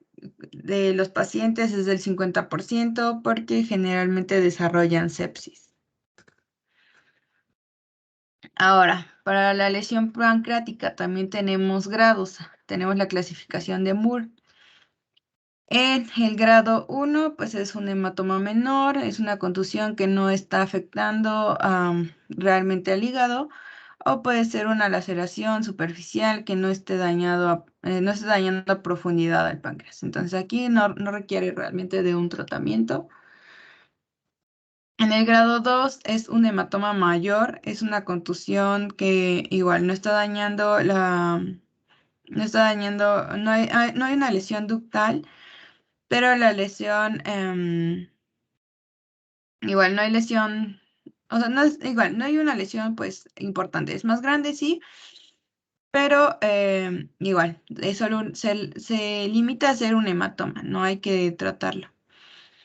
de los pacientes es del 50% porque generalmente desarrollan sepsis. Ahora, para la lesión pancreática también tenemos grados. Tenemos la clasificación de Moore. En el grado 1, pues es un hematoma menor, es una contusión que no está afectando realmente al hígado, o puede ser una laceración superficial que no esté dañando a profundidad al páncreas. Entonces aquí no requiere realmente de un tratamiento. En el grado 2 es un hematoma mayor, es una contusión que igual no está dañando no hay una lesión ductal, pero la lesión, igual no hay lesión, o sea, no es igual, no hay una lesión pues importante, es más grande, sí, pero igual, se limita a ser un hematoma, no hay que tratarlo.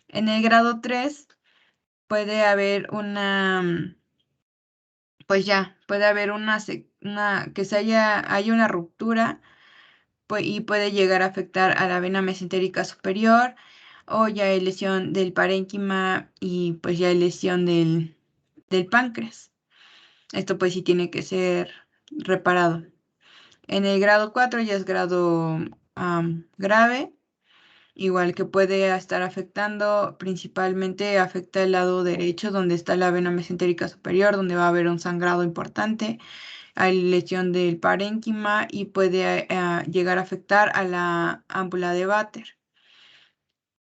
En el grado 3 puede haber pues ya, puede haber hay una ruptura y puede llegar a afectar a la vena mesentérica superior, o ya hay lesión del parénquima y pues ya hay lesión del páncreas. Esto pues sí tiene que ser reparado. En el grado 4 ya es grado grave, igual que puede estar afectando, principalmente afecta el lado derecho donde está la vena mesentérica superior, donde va a haber un sangrado importante. Hay lesión del parénquima y puede llegar a afectar a la ámpula de Vater.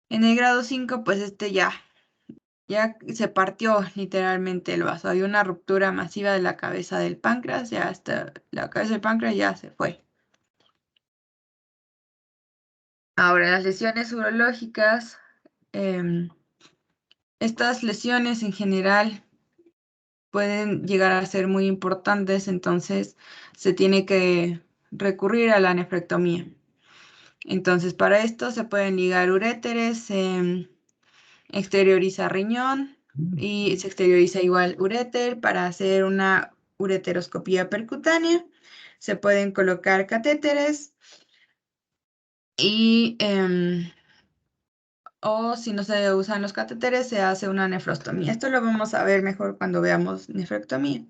En el grado 5, pues ya se partió literalmente el vaso. Hay una ruptura masiva de la cabeza del páncreas, ya hasta la cabeza del páncreas ya se fue. Ahora, las lesiones urológicas, estas lesiones en general pueden llegar a ser muy importantes, entonces se tiene que recurrir a la nefrectomía. Entonces, para esto se pueden ligar uréteres, se exterioriza riñón y se exterioriza igual uréter para hacer una ureteroscopía percutánea. se pueden colocar catéteres y o si no se usan los catéteres, se hace una nefrostomía. Esto lo vamos a ver mejor cuando veamos nefrectomía.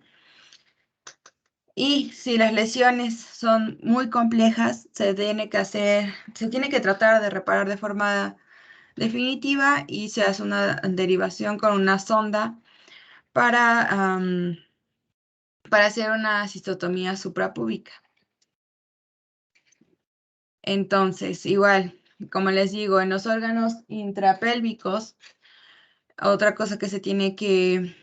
Y si las lesiones son muy complejas, se tiene que tratar de reparar de forma definitiva y se hace una derivación con una sonda para hacer una cistotomía suprapúbica. Entonces, igual, como les digo, en los órganos intrapélvicos, otra cosa que se tiene que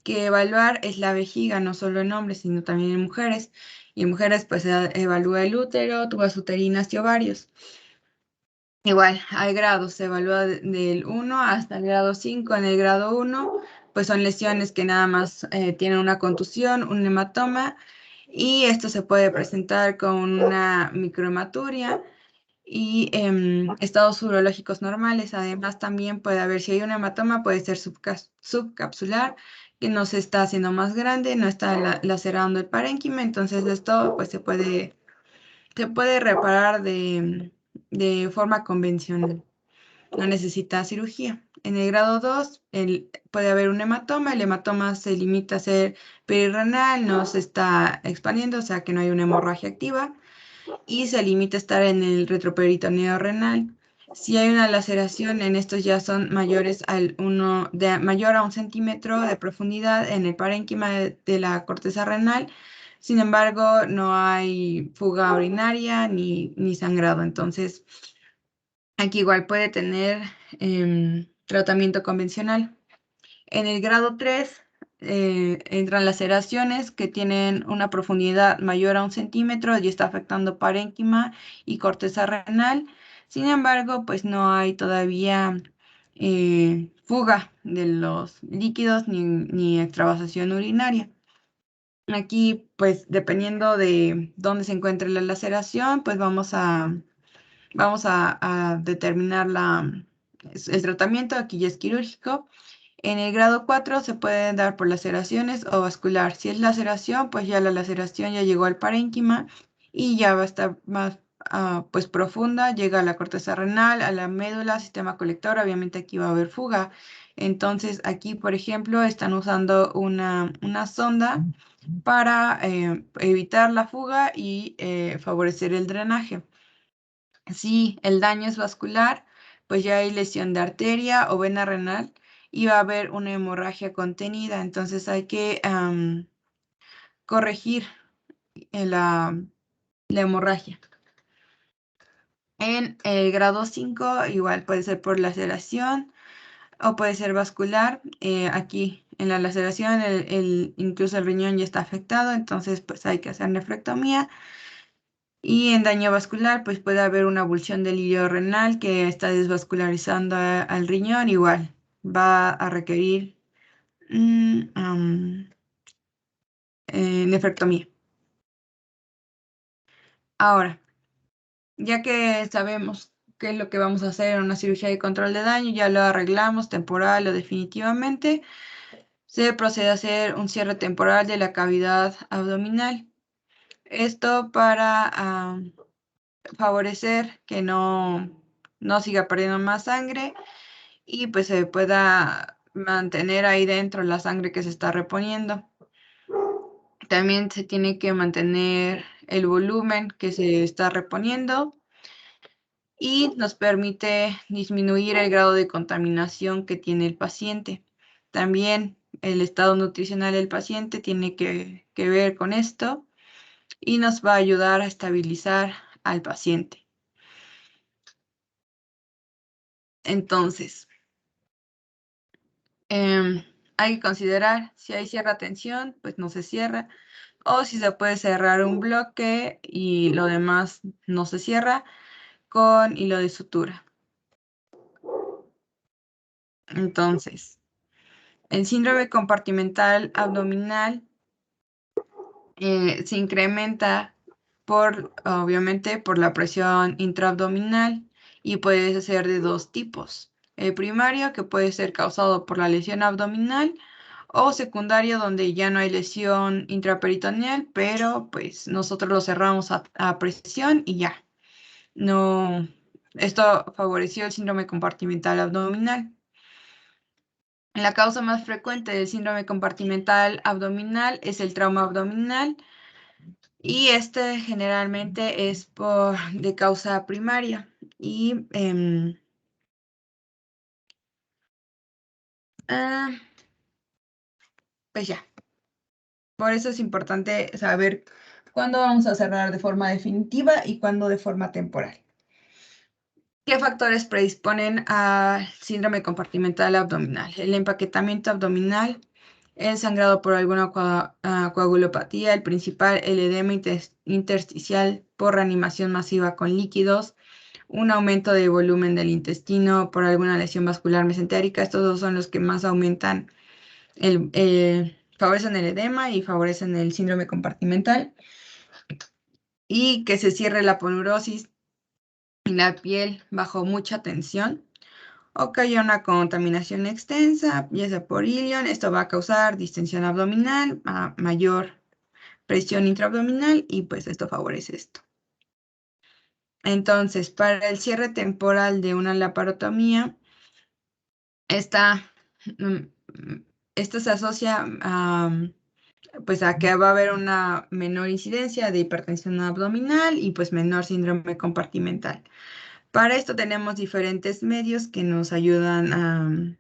evaluar es la vejiga, no solo en hombres, sino también en mujeres. Y en mujeres, pues se evalúa el útero, tubas uterinas y ovarios. Igual, hay grados, se evalúa del 1 hasta el grado 5. En el grado 1, pues son lesiones que nada más tienen una contusión, un hematoma, y esto se puede presentar con una microhematuria y estados urológicos normales. Además, también puede haber, si hay un hematoma, puede ser subcapsular, que no se está haciendo más grande, no está lacerando el parénquima, entonces esto pues se puede reparar de forma convencional. No necesita cirugía. En el grado 2 puede haber un hematoma. El hematoma se limita a ser perirrenal, no se está expandiendo, o sea que no hay una hemorragia activa. Y se limita a estar en el retroperitoneo renal. Si hay una laceración, en estos ya son mayores mayor a 1 centímetro de profundidad en el parénquima de la corteza renal. Sin embargo, no hay fuga urinaria ni sangrado. Entonces, aquí igual puede tener tratamiento convencional. En el grado 3 entran laceraciones que tienen una profundidad mayor a 1 centímetro y está afectando parénquima y corteza renal. Sin embargo, pues no hay todavía fuga de los líquidos ni extravasación urinaria. Aquí, pues dependiendo de dónde se encuentre la laceración, pues vamos a determinar el tratamiento. Aquí ya es quirúrgico. En el grado 4 se pueden dar por laceraciones o vascular. Si es laceración, pues ya la laceración ya llegó al parénquima y ya va a estar más pues profunda, llega a la corteza renal, a la médula, sistema colector. Obviamente aquí va a haber fuga. Entonces aquí, por ejemplo, están usando una sonda para evitar la fuga y favorecer el drenaje. Si el daño es vascular, pues ya hay lesión de arteria o vena renal y va a haber una hemorragia contenida. Entonces hay que corregir la hemorragia. En el grado 5, igual puede ser por laceración o puede ser vascular. Aquí en la laceración, incluso el riñón ya está afectado, entonces pues hay que hacer nefrectomía. Y en daño vascular, pues puede haber una avulsión del hilo renal que está desvascularizando al riñón. Igual va a requerir nefrectomía. Ahora, ya que sabemos qué es lo que vamos a hacer en una cirugía de control de daño, ya lo arreglamos temporal o definitivamente, se procede a hacer un cierre temporal de la cavidad abdominal. Esto para favorecer que no siga perdiendo más sangre y pues se pueda mantener ahí dentro la sangre que se está reponiendo. También se tiene que mantener el volumen que se está reponiendo y nos permite disminuir el grado de contaminación que tiene el paciente. También el estado nutricional del paciente tiene que ver con esto y nos va a ayudar a estabilizar al paciente. Entonces, hay que considerar si hay cierra-tensión, pues no se cierra, o si se puede cerrar un bloque y lo demás no se cierra con hilo de sutura. Entonces, el síndrome compartimental abdominal se incrementa obviamente, por la presión intraabdominal y puede ser de 2 tipos. El primario, que puede ser causado por la lesión abdominal, o secundario donde ya no hay lesión intraperitoneal, pero pues nosotros lo cerramos a presión y ya. No, esto favoreció el síndrome compartimental abdominal. La causa más frecuente del síndrome compartimental abdominal es el trauma abdominal y este generalmente es de causa primaria y pues ya. Por eso es importante saber cuándo vamos a cerrar de forma definitiva y cuándo de forma temporal. ¿Qué factores predisponen al síndrome compartimental abdominal? El empaquetamiento abdominal, el sangrado por alguna coagulopatía, el principal, el edema intersticial por reanimación masiva con líquidos, un aumento de volumen del intestino por alguna lesión vascular mesentérica. Estos dos son los que más aumentan, favorecen el edema y favorecen el síndrome compartimental. Y que se cierre la aponeurosis y la piel bajo mucha tensión, o que haya una contaminación extensa, ya sea por ilion. Esto va a causar distensión abdominal, mayor presión intraabdominal y pues esto favorece esto. Entonces, para el cierre temporal de una laparotomía, esto se asocia pues a que va a haber una menor incidencia de hipertensión abdominal y pues menor síndrome compartimental. Para esto tenemos diferentes medios que nos ayudan a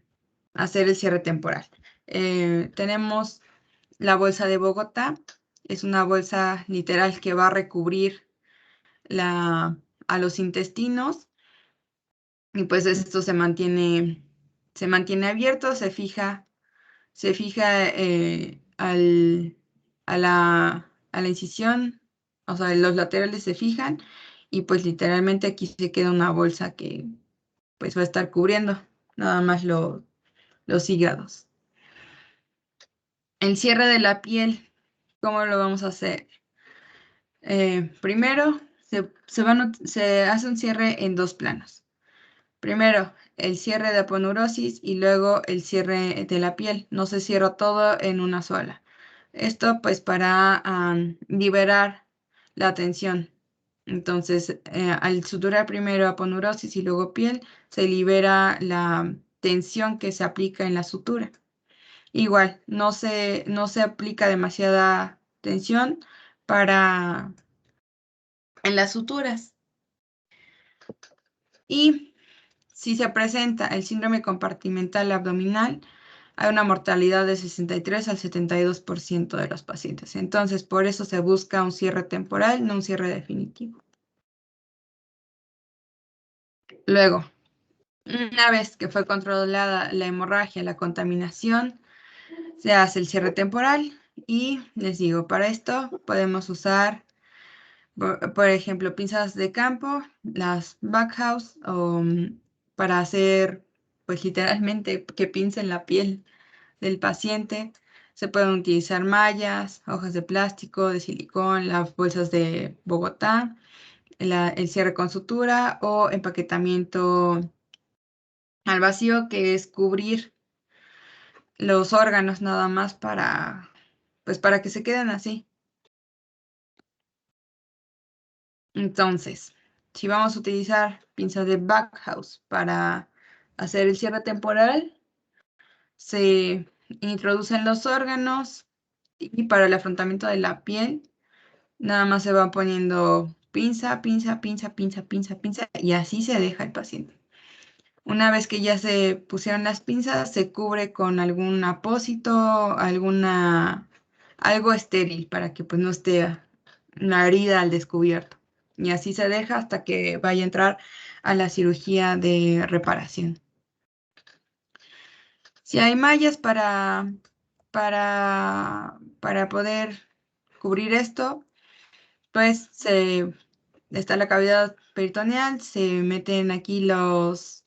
hacer el cierre temporal. Tenemos la bolsa de Bogotá. Es una bolsa literal que va a recubrir a los intestinos y pues esto se mantiene abierto, se fija a la incisión, o sea, los laterales se fijan y pues literalmente aquí se queda una bolsa que pues va a estar cubriendo nada más los hígados. El cierre de la piel, ¿cómo lo vamos a hacer? Primero, se hace un cierre en dos planos. Primero, el cierre de aponeurosis y luego el cierre de la piel. No se cierra todo en una sola. Esto pues para liberar la tensión. Entonces, al suturar primero aponeurosis y luego piel, se libera la tensión que se aplica en la sutura. Igual, no se aplica demasiada tensión en las suturas. Y si se presenta el síndrome compartimental abdominal, hay una mortalidad de 63 al 72% de los pacientes. Entonces, por eso se busca un cierre temporal, no un cierre definitivo. Luego, una vez que fue controlada la hemorragia, la contaminación, se hace el cierre temporal y les digo, para esto podemos usar, por ejemplo, pinzas de campo, las Backhaus, o para hacer, pues literalmente, que pincen la piel del paciente. Se pueden utilizar mallas, hojas de plástico, de silicón, las bolsas de Bogotá, el cierre con sutura o empaquetamiento al vacío, que es cubrir los órganos nada más pues para que se queden así. Entonces, si vamos a utilizar pinzas de Backhaus para hacer el cierre temporal, se introducen los órganos y para el afrontamiento de la piel, nada más se va poniendo pinza, pinza, pinza, pinza, pinza, pinza y así se deja el paciente. Una vez que ya se pusieron las pinzas, se cubre con algún apósito, algo estéril para que pues no esté una herida al descubierto. Y así se deja hasta que vaya a entrar a la cirugía de reparación. Si hay mallas para poder cubrir esto, pues está la cavidad peritoneal, se meten aquí los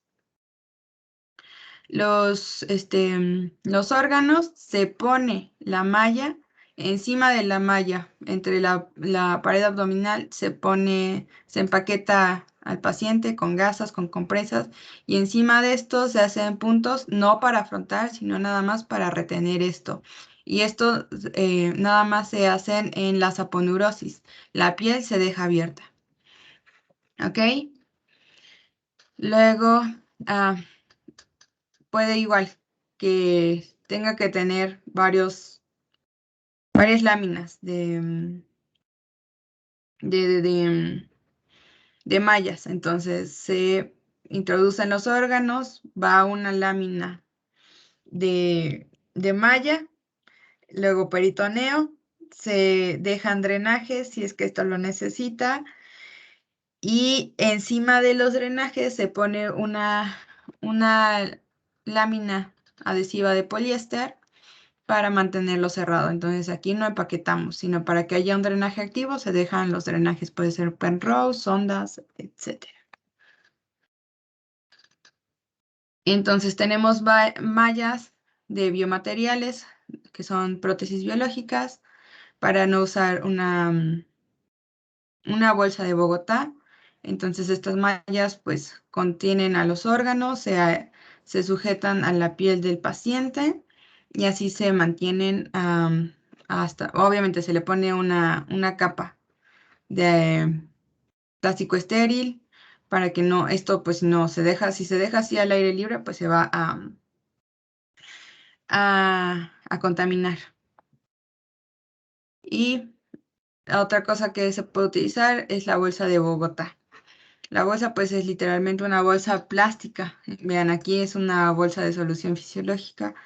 órganos, se pone la malla, encima de la malla, entre la pared abdominal, se empaqueta al paciente con gasas, con compresas, y encima de esto se hacen puntos no para afrontar, sino nada más para retener esto. Y esto nada más se hacen en la saponeurosis. La piel se deja abierta. ¿Ok? Luego, puede igual que tenga que tener varias láminas de mallas. Entonces se introducen los órganos, va una lámina de malla, luego peritoneo, se dejan drenajes si es que esto lo necesita, y encima de los drenajes se pone una lámina adhesiva de poliéster para mantenerlo cerrado. Entonces aquí no empaquetamos, sino para que haya un drenaje activo se dejan los drenajes, puede ser Penrose, sondas, etc. Entonces tenemos mallas de biomateriales, que son prótesis biológicas, para no usar una bolsa de Bogotá. Entonces estas mallas pues contienen a los órganos, se sujetan a la piel del paciente y así se mantienen hasta, obviamente se le pone una capa de plástico estéril para que no, esto pues no se deja, si se deja así al aire libre pues se va a contaminar. Y otra cosa que se puede utilizar es la bolsa de Bogotá. La bolsa pues es literalmente una bolsa plástica. Vean, aquí es una bolsa de solución fisiológica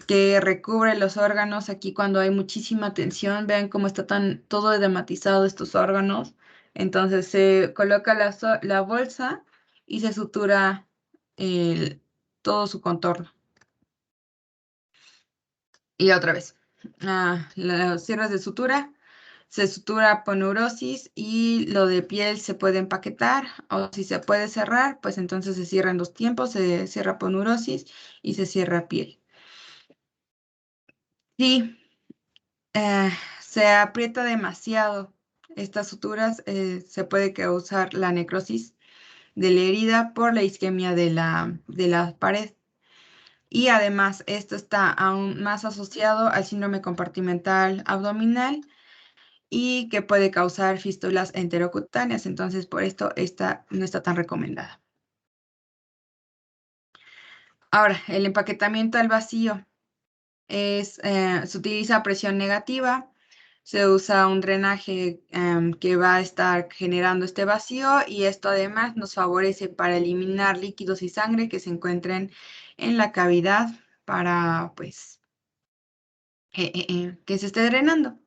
que recubre los órganos. Aquí cuando hay muchísima tensión, vean cómo está todo edematizado estos órganos. Entonces se coloca la bolsa y se sutura todo su contorno. Y otra vez, los cierres de sutura. Se sutura poneurosis y lo de piel se puede empaquetar o si se puede cerrar, pues entonces se cierran dos tiempos, se cierra poneurosis y se cierra piel. Si se aprieta demasiado estas suturas, se puede causar la necrosis de la herida por la isquemia de la pared. Y además, esto está aún más asociado al síndrome compartimental abdominal y que puede causar fístulas enterocutáneas. Entonces, por esto esta no está tan recomendada. Ahora, el empaquetamiento al vacío se utiliza presión negativa, se usa un drenaje que va a estar generando este vacío y esto además nos favorece para eliminar líquidos y sangre que se encuentren en la cavidad para, pues, que se esté drenando.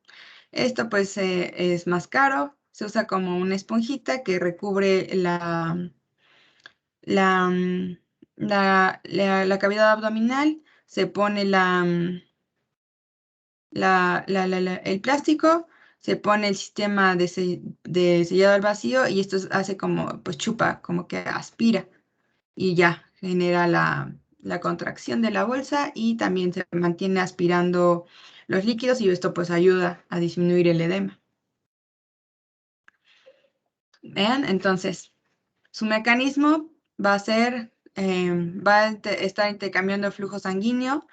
Esto pues es más caro, se usa como una esponjita que recubre la cavidad abdominal, se pone el plástico, se pone el sistema de sellado al vacío y esto hace como, pues chupa, como que aspira y ya genera la contracción de la bolsa y también se mantiene aspirando los líquidos y esto pues ayuda a disminuir el edema. Vean, entonces, su mecanismo va a ser, va a estar intercambiando flujo sanguíneo,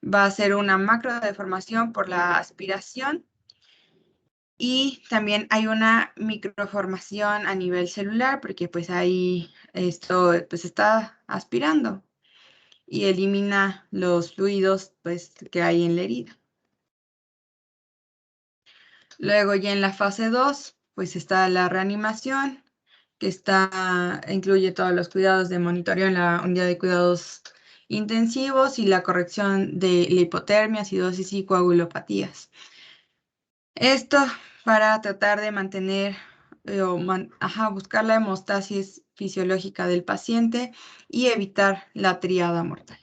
va a ser una macrodeformación por la aspiración y también hay una microformación a nivel celular porque pues ahí esto pues está aspirando y elimina los fluidos pues que hay en la herida. Luego ya en la fase 2 pues está la reanimación, que incluye todos los cuidados de monitoreo en la unidad de cuidados intensivos y la corrección de la hipotermia, acidosis y coagulopatías. Esto para tratar de mantener buscar la hemostasis fisiológica del paciente y evitar la triada mortal.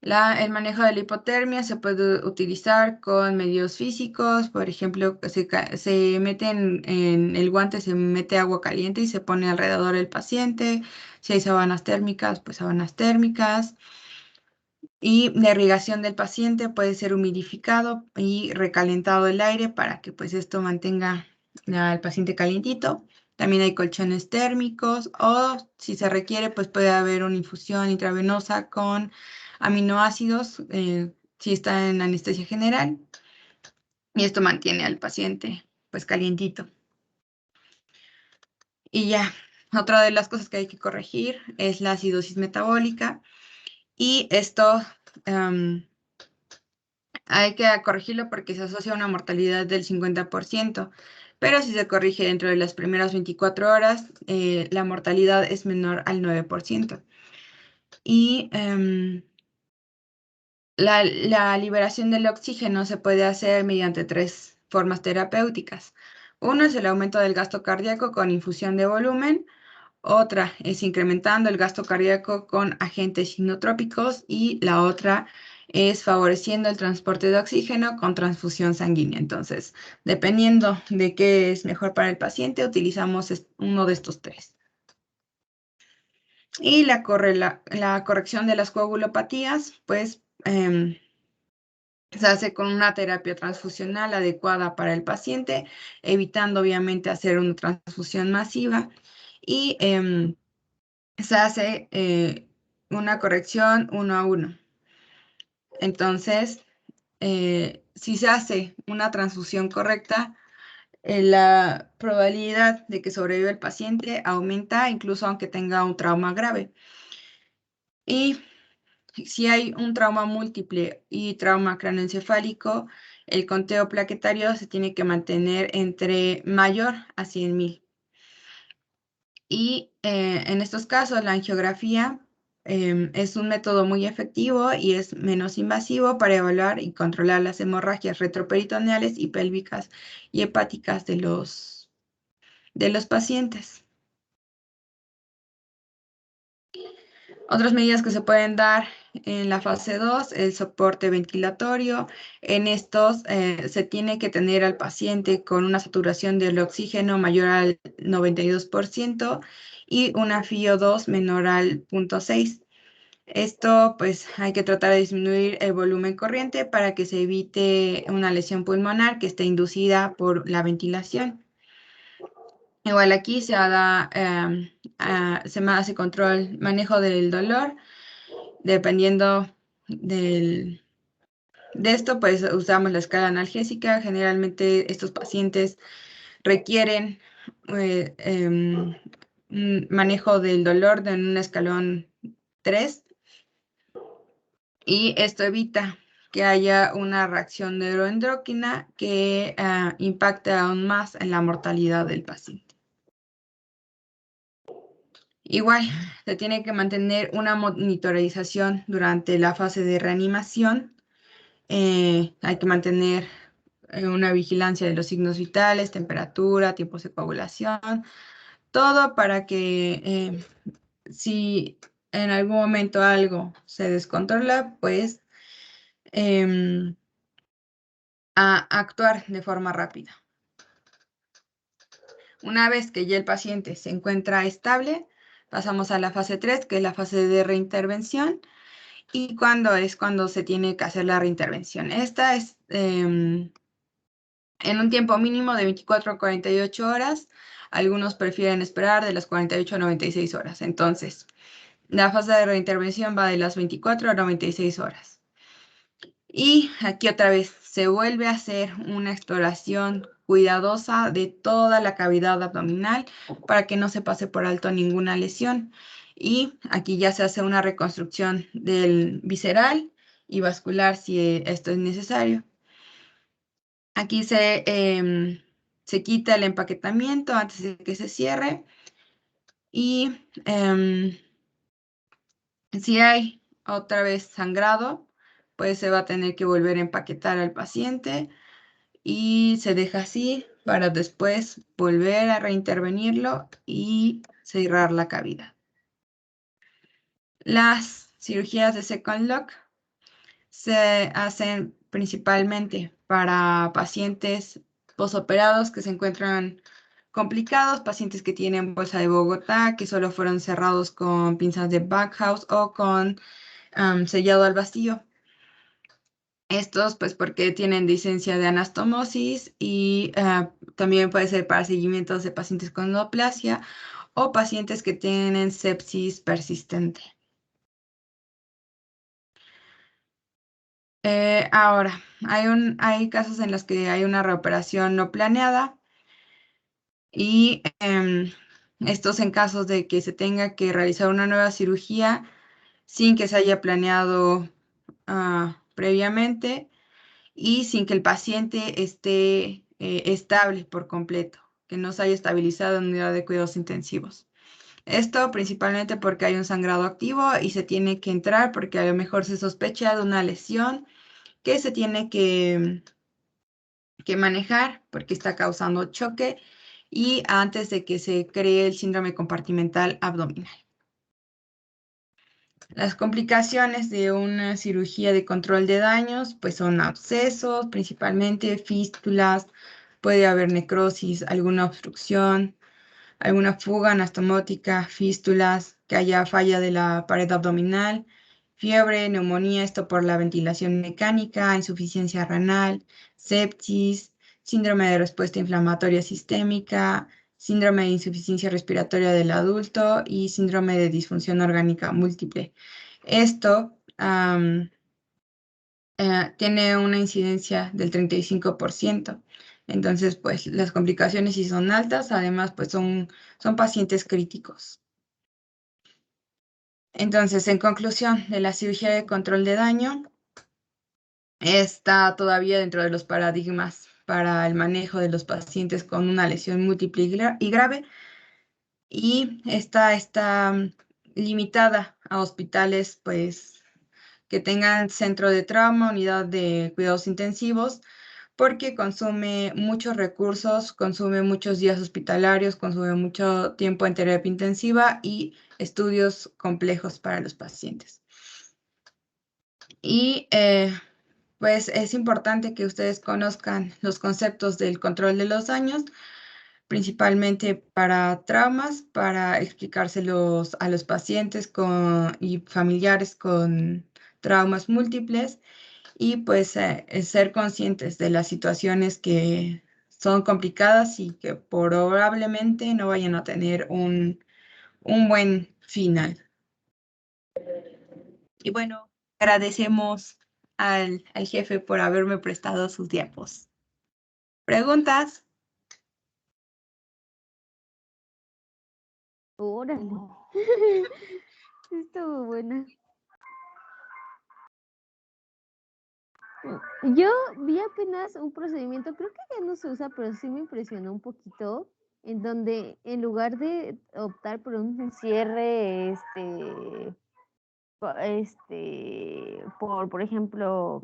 El manejo de la hipotermia se puede utilizar con medios físicos, por ejemplo, se mete en el guante, se mete agua caliente y se pone alrededor del paciente. Si hay sábanas térmicas, pues sábanas térmicas. Y la irrigación del paciente puede ser humidificado y recalentado el aire para que pues esto mantenga al paciente calientito. También hay colchones térmicos o si se requiere, pues puede haber una infusión intravenosa con aminoácidos si está en anestesia general. Y esto mantiene al paciente pues calientito. Y ya, otra de las cosas que hay que corregir es la acidosis metabólica. Y esto hay que corregirlo porque se asocia a una mortalidad del 50%. Pero si se corrige dentro de las primeras 24 horas, la mortalidad es menor al 9%. Y la liberación del oxígeno se puede hacer mediante 3 formas terapéuticas. Uno es el aumento del gasto cardíaco con infusión de volumen. Otra es incrementando el gasto cardíaco con agentes inotrópicos y la otra es favoreciendo el transporte de oxígeno con transfusión sanguínea. Entonces, dependiendo de qué es mejor para el paciente, utilizamos uno de estos 3. Y la corrección de las coagulopatías, pues se hace con una terapia transfusional adecuada para el paciente, evitando obviamente hacer una transfusión masiva y se hace una corrección 1 a 1. Entonces, si se hace una transfusión correcta, la probabilidad de que sobreviva el paciente aumenta incluso aunque tenga un trauma grave. Y si hay un trauma múltiple y trauma craneoencefálico, el conteo plaquetario se tiene que mantener entre mayor a 100,000. Y en estos casos, la angiografía es un método muy efectivo y es menos invasivo para evaluar y controlar las hemorragias retroperitoneales y pélvicas y hepáticas de los pacientes. Otras medidas que se pueden dar en la fase 2, el soporte ventilatorio. En estos se tiene que tener al paciente con una saturación del oxígeno mayor al 92% y una FiO2 menor al 0.6. Esto pues hay que tratar de disminuir el volumen corriente para que se evite una lesión pulmonar que esté inducida por la ventilación. Igual aquí se hace control, manejo del dolor. Dependiendo de esto, pues usamos la escala analgésica. Generalmente estos pacientes requieren un manejo del dolor en un escalón 3 y esto evita que haya una reacción neuroendocrina que impacte aún más en la mortalidad del paciente. Igual, se tiene que mantener una monitorización durante la fase de reanimación. Hay que mantener una vigilancia de los signos vitales, temperatura, tiempos de coagulación, todo para que si en algún momento algo se descontrola, pues a actuar de forma rápida. Una vez que ya el paciente se encuentra estable, pasamos a la fase 3, que es la fase de reintervención. ¿Y cuando se tiene que hacer la reintervención? Esta es en un tiempo mínimo de 24 a 48 horas. Algunos prefieren esperar de las 48 a 96 horas. Entonces, la fase de reintervención va de las 24 a 96 horas. Y aquí otra vez se vuelve a hacer una exploración cuidadosa de toda la cavidad abdominal para que no se pase por alto ninguna lesión. Y aquí ya se hace una reconstrucción del visceral y vascular si esto es necesario. Aquí se quita el empaquetamiento antes de que se cierre. Y si hay otra vez sangrado, pues se va a tener que volver a empaquetar al paciente y se deja así para después volver a reintervenirlo y cerrar la cavidad. Las cirugías de second lock se hacen principalmente para pacientes posoperados que se encuentran complicados, pacientes que tienen bolsa de Bogotá, que solo fueron cerrados con pinzas de Backhaus o con sellado al vacío. Estos, pues, porque tienen licencia de anastomosis y también puede ser para seguimientos de pacientes con neoplasia o pacientes que tienen sepsis persistente. Ahora, hay casos en los que hay una reoperación no planeada y estos en casos de que se tenga que realizar una nueva cirugía sin que se haya planeado previamente y sin que el paciente esté estable por completo, que no se haya estabilizado en unidad de cuidados intensivos. Esto principalmente porque hay un sangrado activo y se tiene que entrar porque a lo mejor se sospecha de una lesión que se tiene que manejar porque está causando choque y antes de que se cree el síndrome compartimental abdominal. Las complicaciones de una cirugía de control de daños, pues son abscesos, principalmente fístulas, puede haber necrosis, alguna obstrucción, alguna fuga anastomótica, fístulas, que haya falla de la pared abdominal, fiebre, neumonía, esto por la ventilación mecánica, insuficiencia renal, sepsis, síndrome de respuesta inflamatoria sistémica, síndrome de insuficiencia respiratoria del adulto y síndrome de disfunción orgánica múltiple. Esto tiene una incidencia del 35%. Entonces, pues las complicaciones sí son altas, además, pues son pacientes críticos. Entonces, en conclusión, de la cirugía de control de daño, está todavía dentro de los paradigmas para el manejo de los pacientes con una lesión múltiple y grave, y está limitada a hospitales, pues, que tengan centro de trauma, unidad de cuidados intensivos, porque consume muchos recursos, consume muchos días hospitalarios, consume mucho tiempo en terapia intensiva y estudios complejos para los pacientes. Y pues es importante que ustedes conozcan los conceptos del control de los daños, principalmente para traumas, para explicárselos a los pacientes y familiares con traumas múltiples y pues ser conscientes de las situaciones que son complicadas y que probablemente no vayan a tener un buen final. Y bueno, agradecemos al jefe por haberme prestado sus diapos. ¿Preguntas? Órale. Estuvo buena. Yo vi apenas un procedimiento, creo que ya no se usa, pero sí me impresionó un poquito, en donde en lugar de optar por un cierre, por ejemplo,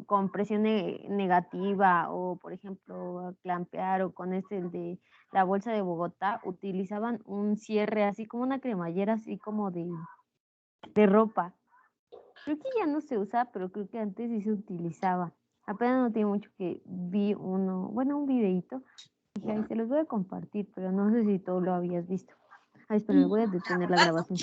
con presión negativa o, por ejemplo, clampear o con el de la bolsa de Bogotá, utilizaban un cierre así como una cremallera, así como de ropa. Creo que ya no se usa, pero creo que antes sí se utilizaba. Apenas no tiene mucho que vi un videíto. Dije, ay, se los voy a compartir, pero no sé si tú lo habías visto. Ay, espera, me voy a detener la grabación.